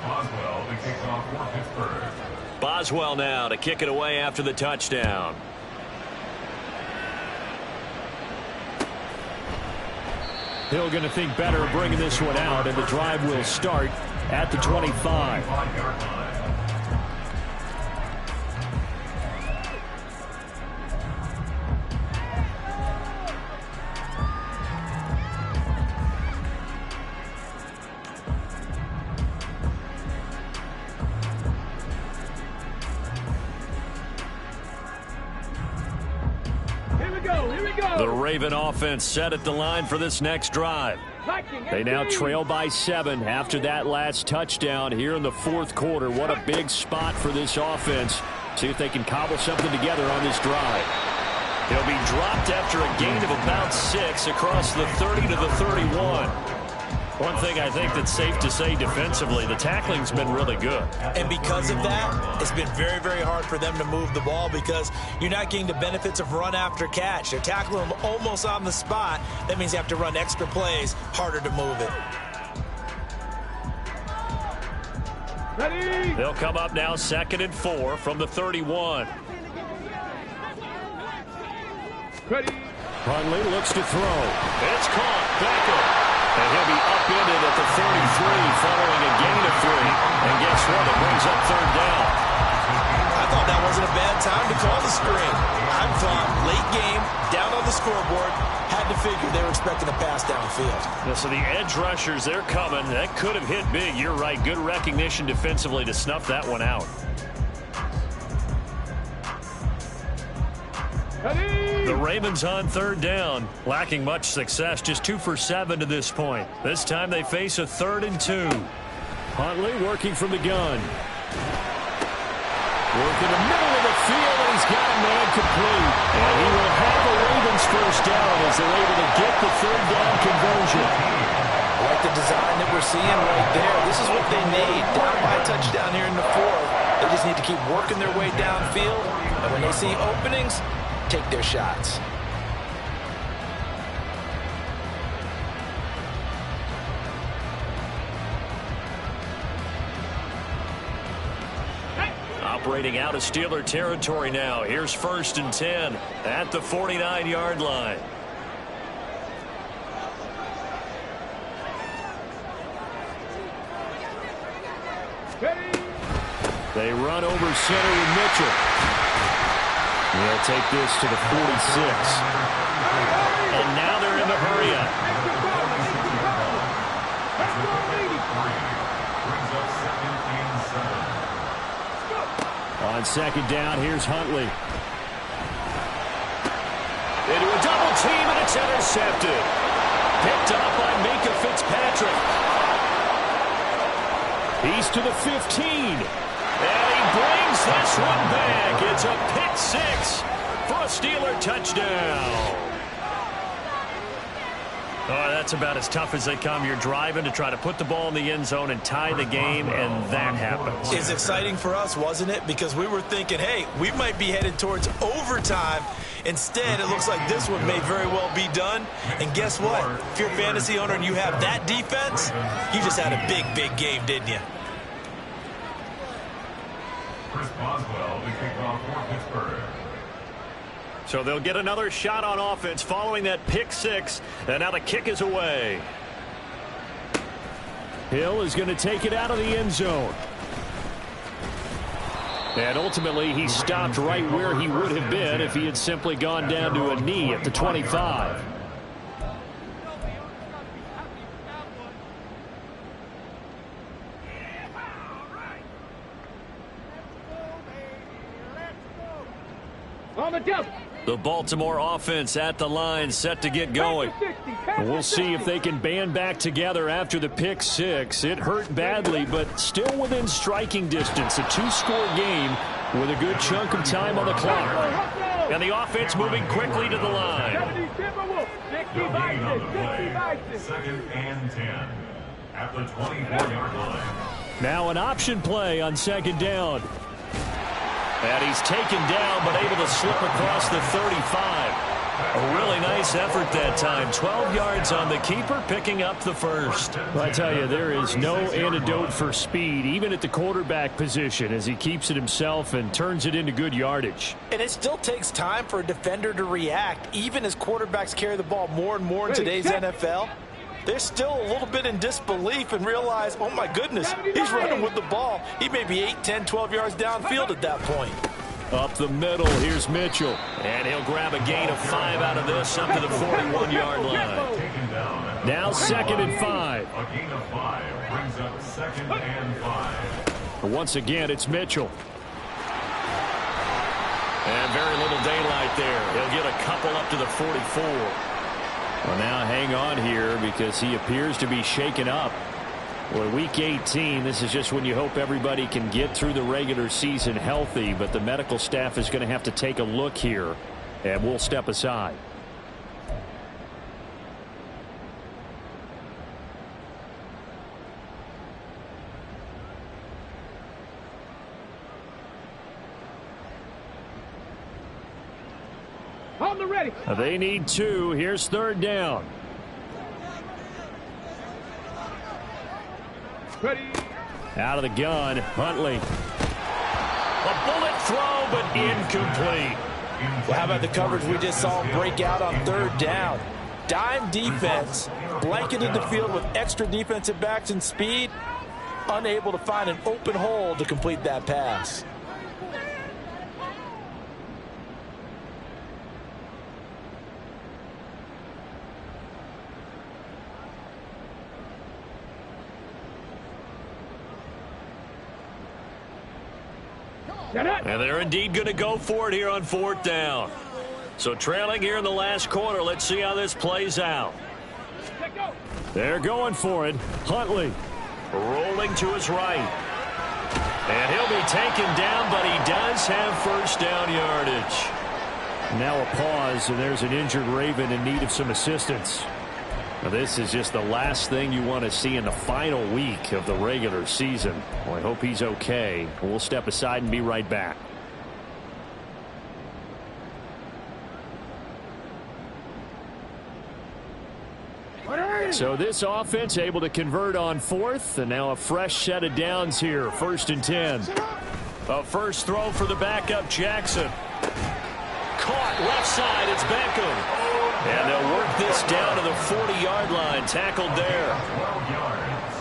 S5: Boswell to kick off for Pittsburgh.
S1: Boswell now to kick it away after the touchdown. Hill going to think better of bringing this one out, and the drive will start at the 25. The Raven offense set at the line for this next drive. They now trail by 7 after that last touchdown here in the 4th quarter. What a big spot for this offense. See if they can cobble something together on this drive. He'll be dropped after a gain of about 6 across the 30 to the 31. One thing I think that's safe to say defensively, the tackling's been really good.
S2: And because of that, it's been very, very hard for them to move the ball because you're not getting the benefits of run after catch. They're tackling them almost on the spot. That means you have to run extra plays, harder to move it.
S3: Ready?
S1: They'll come up now 2nd and 4 from the 31.
S3: Ready?
S1: Huntley looks to throw. It's caught. Becker. And he'll be upended at the 33 following a gain of 3. And guess what? It brings up 3rd down.
S2: I thought that wasn't a bad time to call the screen. I thought late game, down on the scoreboard, had to figure they were expecting a pass downfield.
S1: Yeah, so the edge rushers, they're coming. That could have hit big. You're right. Good recognition defensively to snuff that one out. The Ravens on 3rd down, lacking much success, just 2 for 7 to this point. This time they face a 3rd and 2. Huntley working from the gun. Working the middle of the field, and he's got a man complete. And he will have the Ravens first down as they're able to get the 3rd down conversion.
S2: I like the design that we're seeing right there. This is what they need. Down by a touchdown here in the 4th. They just need to keep working their way downfield. And when they see openings, take their shots.
S1: Operating out of Steeler territory now. Here's 1st and 10 at the 49-yard line. They run over center with Mitchell. They'll take this to the 46. And now they're in the hurry-up. On 2nd down, here's Huntley. Into a double team, and it's intercepted. Picked up by Minka Fitzpatrick. He's to the 15. And he brings this one back. It's a pick 6 for a Steeler touchdown. Oh, that's about as tough as they come. You're driving to try to put the ball in the end zone and tie the game, and that happens.
S2: It's exciting for us, wasn't it? Because we were thinking, hey, we might be headed towards overtime. Instead, it looks like this one may very well be done. And guess what? If you're a fantasy owner and you have that defense, you just had a big, big game, didn't you?
S5: Chris Boswell to kick off for Pittsburgh.
S1: So they'll get another shot on offense following that pick six. And now the kick is away. Hill is going to take it out of the end zone. And ultimately, he stopped right where he would have been if he had simply gone down to a knee at the 25.
S3: On the jump.
S1: The Baltimore offense at the line, set to get going. We'll see if they can band back together after the pick six. It hurt badly, but still within striking distance. A two-score game with a good chunk of time on the clock. And the offense moving quickly to the line.
S5: Gain on the play. 2nd and 10 at the 24-yard line.
S1: Now an option play on 2nd down. And he's taken down, but able to slip across the 35. A really nice effort that time. 12 yards on the keeper, picking up the first. Well, I tell you, there is no antidote for speed, even at the quarterback position, as he keeps it himself and turns it into good yardage.
S2: And it still takes time for a defender to react, even as quarterbacks carry the ball more and more in today's NFL. They're still a little bit in disbelief and realize, oh, my goodness, he's running with the ball. He may be 8, 10, 12 yards downfield at that point.
S1: Up the middle, here's Mitchell. And he'll grab a gain of 5 out of this up to the 41-yard line. Now 2nd and 5.
S5: A gain of 5 brings up 2nd and 5.
S1: Once again, it's Mitchell. And very little daylight there. He'll get a couple up to the 44. Well, now hang on here because he appears to be shaken up. Well, week 18, this is just when you hope everybody can get through the regular season healthy, but the medical staff is going to have to take a look here, and we'll step aside.
S3: On the ready.
S1: They need 2. Here's 3rd down.
S3: Ready.
S1: Out of the gun, Huntley. A bullet throw, but incomplete.
S2: Well, how about the coverage we just saw break out on 3rd down? Dime defense, blanketed the field with extra defensive backs and speed, unable to find an open hole to complete that pass.
S1: And they're indeed going to go for it here on 4th down. So trailing here in the last quarter. Let's see how this plays out. They're going for it. Huntley rolling to his right. And he'll be taken down, but he does have 1st down yardage. Now a pause, and there's an injured Raven in need of some assistance. Now this is just the last thing you want to see in the final week of the regular season. Well, I hope he's okay. We'll step aside and be right back. So this offense able to convert on 4th, and now a fresh set of downs here. 1st and 10. A first throw for the backup Jackson. Caught left side. It's Beckham. And they'll work this down to the 40-yard line. Tackled there.
S5: 12 yards.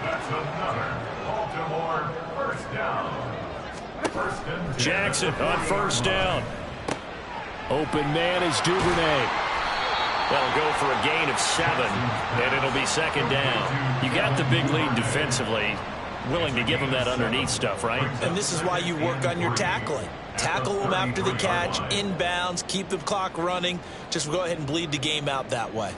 S5: That's another Baltimore 1st down. 1st and 10.
S1: Jackson on 1st down. Open man is Duvernay. That'll go for a gain of 7, and it'll be 2nd down. You got the big lead defensively. Willing to give him that underneath stuff, right?
S2: And this is why you work on your tackling. Tackle them after the catch, inbounds, keep the clock running. Just go ahead and bleed the game out that way.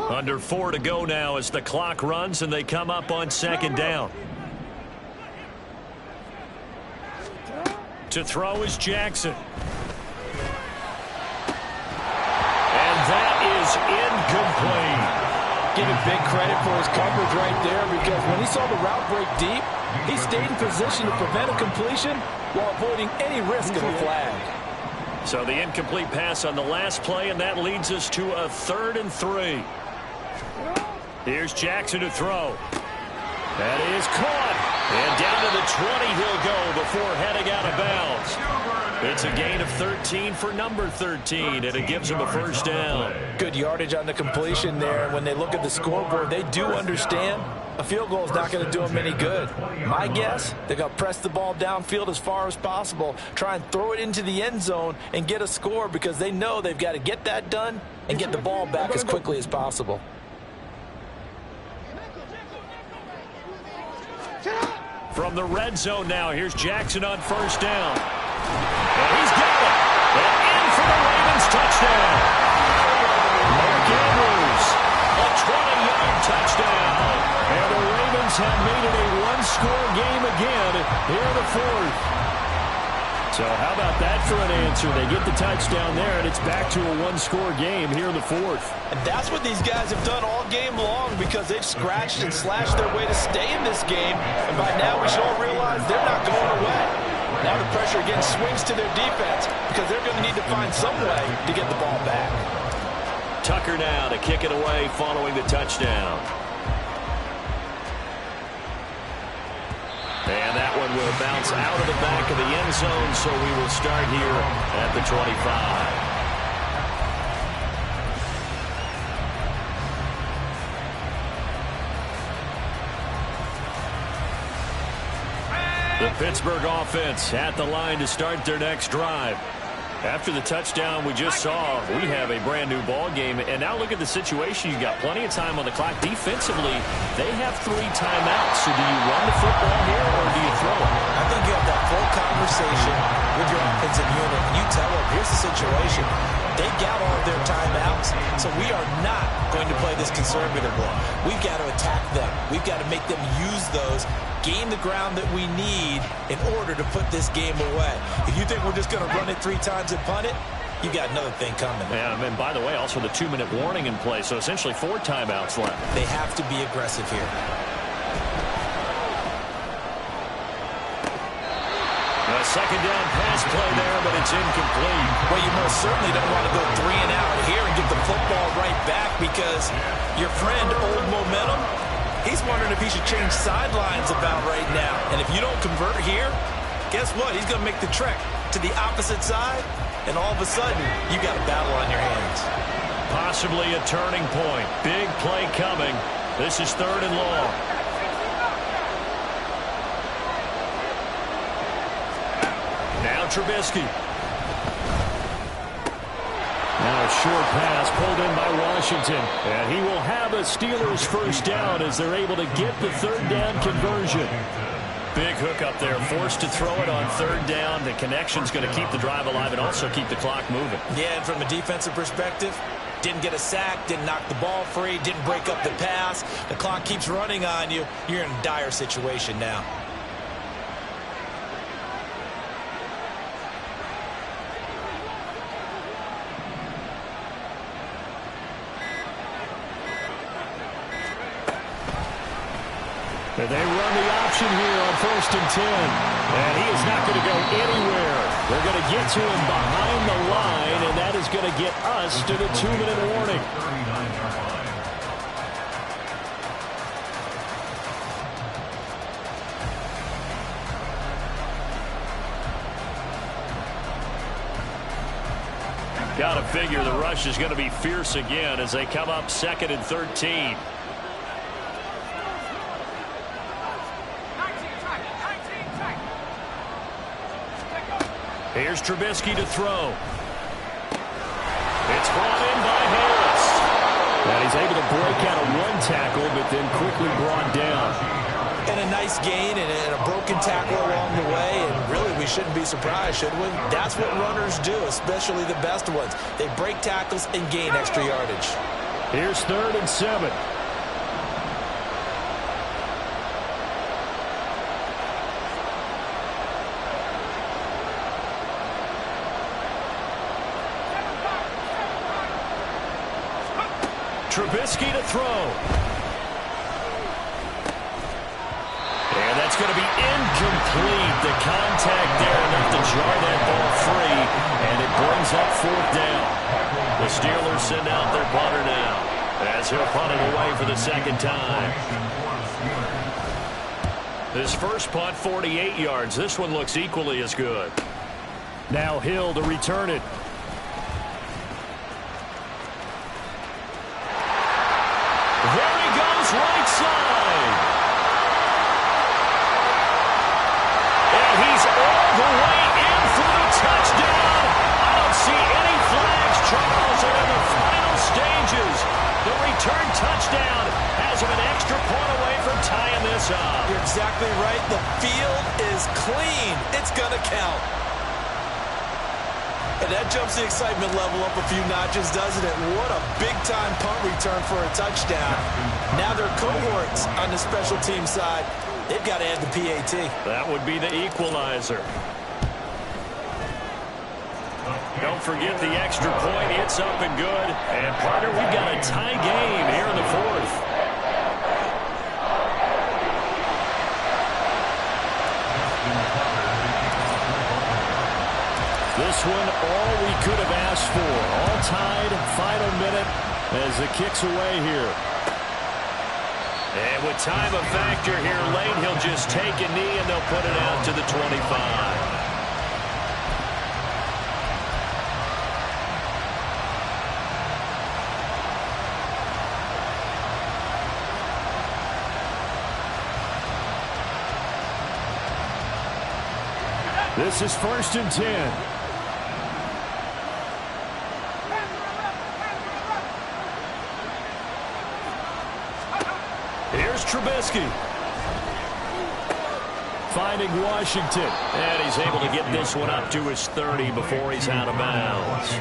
S1: Under 4 to go now as the clock runs, and they come up on 2nd down. To throw is Jackson. And that incomplete.
S2: Give him big credit for his coverage right there, because when he saw the route break deep, he stayed in position to prevent a completion while avoiding any risk of a flag.
S1: So the incomplete pass on the last play, and that leads us to a 3rd and 3. Here's Jackson to throw. That is caught. And down to the 20 he'll go before heading out of bounds. It's a gain of 13 for number 13, and it gives him a first down.
S2: Good yardage on the completion there. When they look at the scoreboard, they do understand a field goal is not going to do them any good. My guess, they're going to press the ball downfield as far as possible, try and throw it into the end zone and get a score, because they know they've got to get that done and get the ball back as quickly as possible.
S1: From the red zone now, here's Jackson on first down. And he's got it. And in for the Ravens touchdown. Mark Andrews, a 20-yard touchdown. And the Ravens have made it a one-score game again here in the 4th. So how about that for an answer? They get the touchdown there, and it's back to a one-score game here in the 4th.
S2: And that's what these guys have done all game long, because they've scratched and slashed their way to stay in this game. And by now we should all realize they're not going away. Now the pressure again swings to their defense, because they're going to need to find some way to get the ball back.
S1: Tucker now to kick it away following the touchdown. And that one will bounce out of the back of the end zone, so we will start here at the 25. The Pittsburgh offense at the line to start their next drive. After the touchdown we just saw, we have a brand new ball game. And now look at the situation. You got plenty of time on the clock. Defensively, they have 3 timeouts. So do you run the football here, or do you throw it?
S4: I think you have that full conversation with your offensive unit, and you tell them, here's the situation. They got all of their timeouts, so we are not going to play this conservatively. We've got to attack them. We've got to make them use those, gain the ground that we need in order to put this game away. If you think we're just going to run it 3 times and punt it, you got another thing coming.
S1: Yeah, and by the way, also the 2-minute warning in play, so essentially 4 timeouts left.
S4: They have to be aggressive here.
S1: A second down pass play there, but it's incomplete.
S2: Well, you most certainly don't want to go 3 and out here and get the football right back, because your friend, Old Momentum, he's wondering if he should change sidelines about right now. And if you don't convert here, guess what? He's going to make the trek to the opposite side, and all of a sudden, you got a battle on your hands.
S1: Possibly a turning point. Big play coming. This is 3rd and long. Now Trubisky. Now a short pass pulled in by Washington. And he will have a Steelers first down as they're able to get the 3rd down conversion. Big hook up there, forced to throw it on 3rd down. The connection's going to keep the drive alive and also keep the clock moving.
S2: Yeah, and from a defensive perspective, didn't get a sack, didn't knock the ball free, didn't break up the pass. The clock keeps running on you. You're in a dire situation now.
S1: And they run the option here on 1st and 10. And he is not going to go anywhere. They're going to get to him behind the line, and that is going to get us to the 2-minute warning. Got to figure the rush is going to be fierce again as they come up 2nd and 13. Here's Trubisky to throw. It's brought in by Harris. And he's able to break out of 1 tackle, but then quickly brought down.
S2: And a nice gain and a broken tackle along the way. And really, we shouldn't be surprised, should we? That's what runners do, especially the best ones. They break tackles and gain extra yardage.
S1: Here's 3rd and 7. Trubisky to throw. And that's going to be incomplete. The contact there enough to jar that ball free, and it brings up 4th down. The Steelers send out their punter now, as he'll punt it away for the 2nd time. His first punt, 48 yards. This one looks equally as good. Now Hill to return it. There he goes, right side. And he's all the way in for the touchdown. I don't see any flags, Charles, and in the final stages, the return touchdown has him an extra point away from tying this up.
S4: You're exactly right. The field is clean. It's going to count. And that jumps the excitement level up a few notches, doesn't it? What a big-time punt return for a touchdown. Now their cohorts on the special team side, they've got to add the PAT.
S1: That would be the equalizer. Don't forget the extra point. It's up and good. And, partner, we've got a tie game here in the 4th. This one, all we could have asked for. All tied, final minute as it kicks away here. And with time a factor here late, he'll just take a knee and they'll put it out to the 25. This is 1st and 10. Here's Trubisky. Finding Washington. And he's able to get this one up to his 30 before he's out of bounds.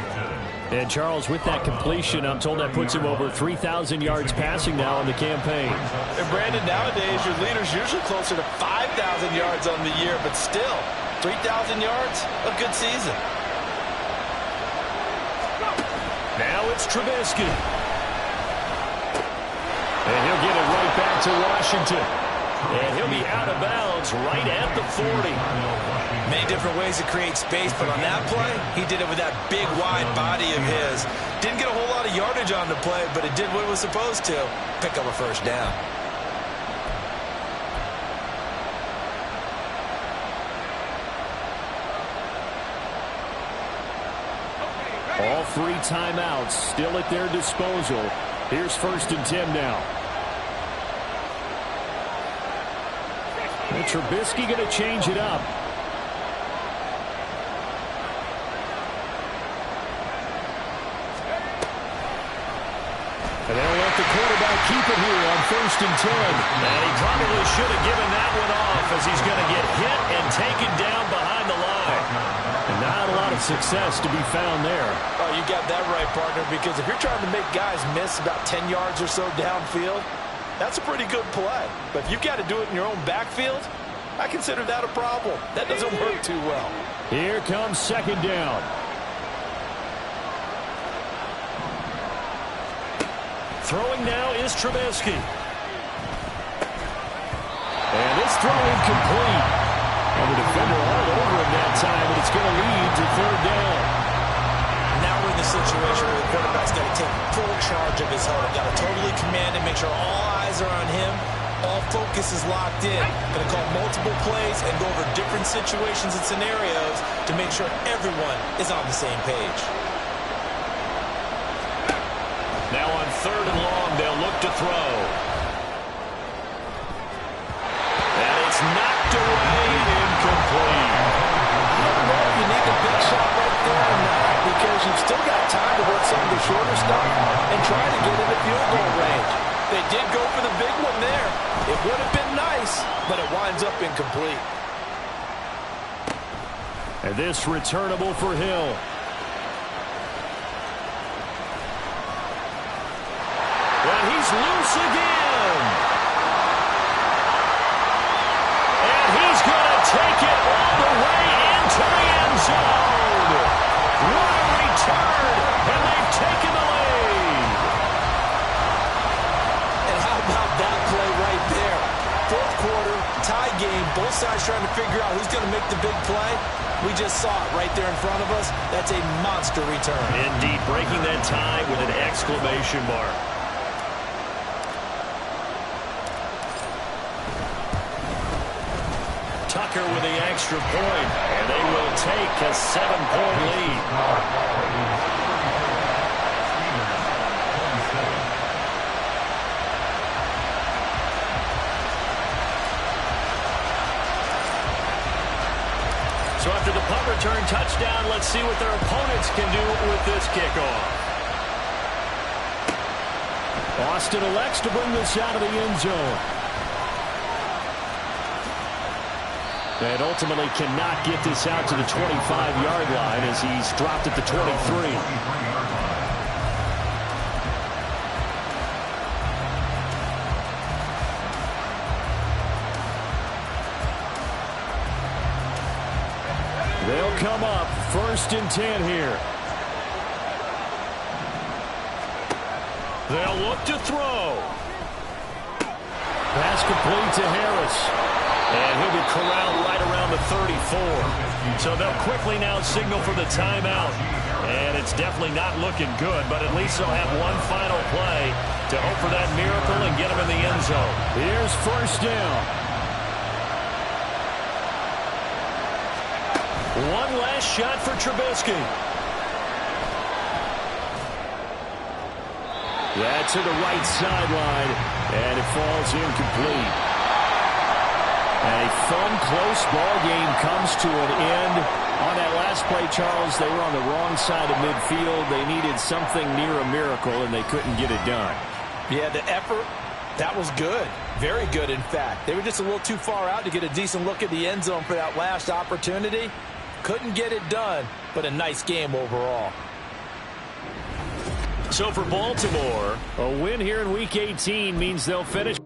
S1: And, Charles, with that completion, I'm told that puts him over 3,000 yards passing now in the campaign.
S2: And, Brandon, nowadays your leader's usually closer to 5,000 yards on the year, but still, 3,000 yards, a good season.
S1: Now it's Trubisky. And he'll get it right back to Washington. And he'll be out of bounds right at the 40.
S4: Many different ways to create space, but on that play, he did it with that big, wide body of his. Didn't get a whole lot of yardage on the play, but it did what it was supposed to. Pick up a 1st down.
S1: All 3 timeouts still at their disposal. Here's 1st and 10 now. And Trubisky going to change it up. And they'll let the quarterback keep it here on 1st and 10. And he probably should have given that one off as he's going to get hit and taken down behind the line. And not a lot of success to be found there.
S2: Oh, you got that right, partner, because if you're trying to make guys miss about 10 yards or so downfield, that's a pretty good play. But if you've got to do it in your own backfield, I consider that a problem. That doesn't work too well.
S1: Here comes 2nd down. Throwing now is Trubisky. And this throw incomplete. And the defender all over him that time, and it's going to lead to 3rd down.
S4: Now we're in the situation where the quarterback's got to take full charge of his heart. Got to totally command it, make sure all eyes are on him. All focus is locked in. Going to call multiple plays and go over different situations and scenarios to make sure everyone is on the same page.
S1: Now on 3rd and long, they'll look to throw. And it's knocked away and incomplete.
S2: I don't know if you need the big shot right there or not, because you've still got time to work some of the shorter stuff and try to get into field goal range. They did go for the big one there. It would have been nice, but it winds up incomplete.
S1: And this returnable for Hill. And he's loose again. And he's going to take it all the way into the end zone. What a return, and they've taken the lead.
S2: right there in front of us, that's a monster return.
S1: Indeed, breaking that tie with an exclamation mark. Tucker with the extra point, and they will take a 7-point lead. So after the punt return touchdown, let's see what their opponents can do with this kickoff. Austin elects to bring this out of the end zone. And ultimately cannot get this out to the 25-yard line as he's dropped at the 23. They'll come up 1st and 10 here. They'll look to throw. Pass complete to Harris. And he'll be corralled right around the 34. So they'll quickly now signal for the timeout. And it's definitely not looking good, but at least they'll have one final play to hope for that miracle and get them in the end zone. Here's 1st down. One last shot for Trubisky. That's to the right sideline, and it falls incomplete. A fun, close ball game comes to an end. On that last play, Charles, they were on the wrong side of midfield. They needed something near a miracle, and they couldn't get it done.
S2: Yeah, the effort, that was good. Very good, in fact. They were just a little too far out to get a decent look at the end zone for that last opportunity. Couldn't get it done, but a nice game overall.
S1: So for Baltimore, a win here in Week 18 means they'll finish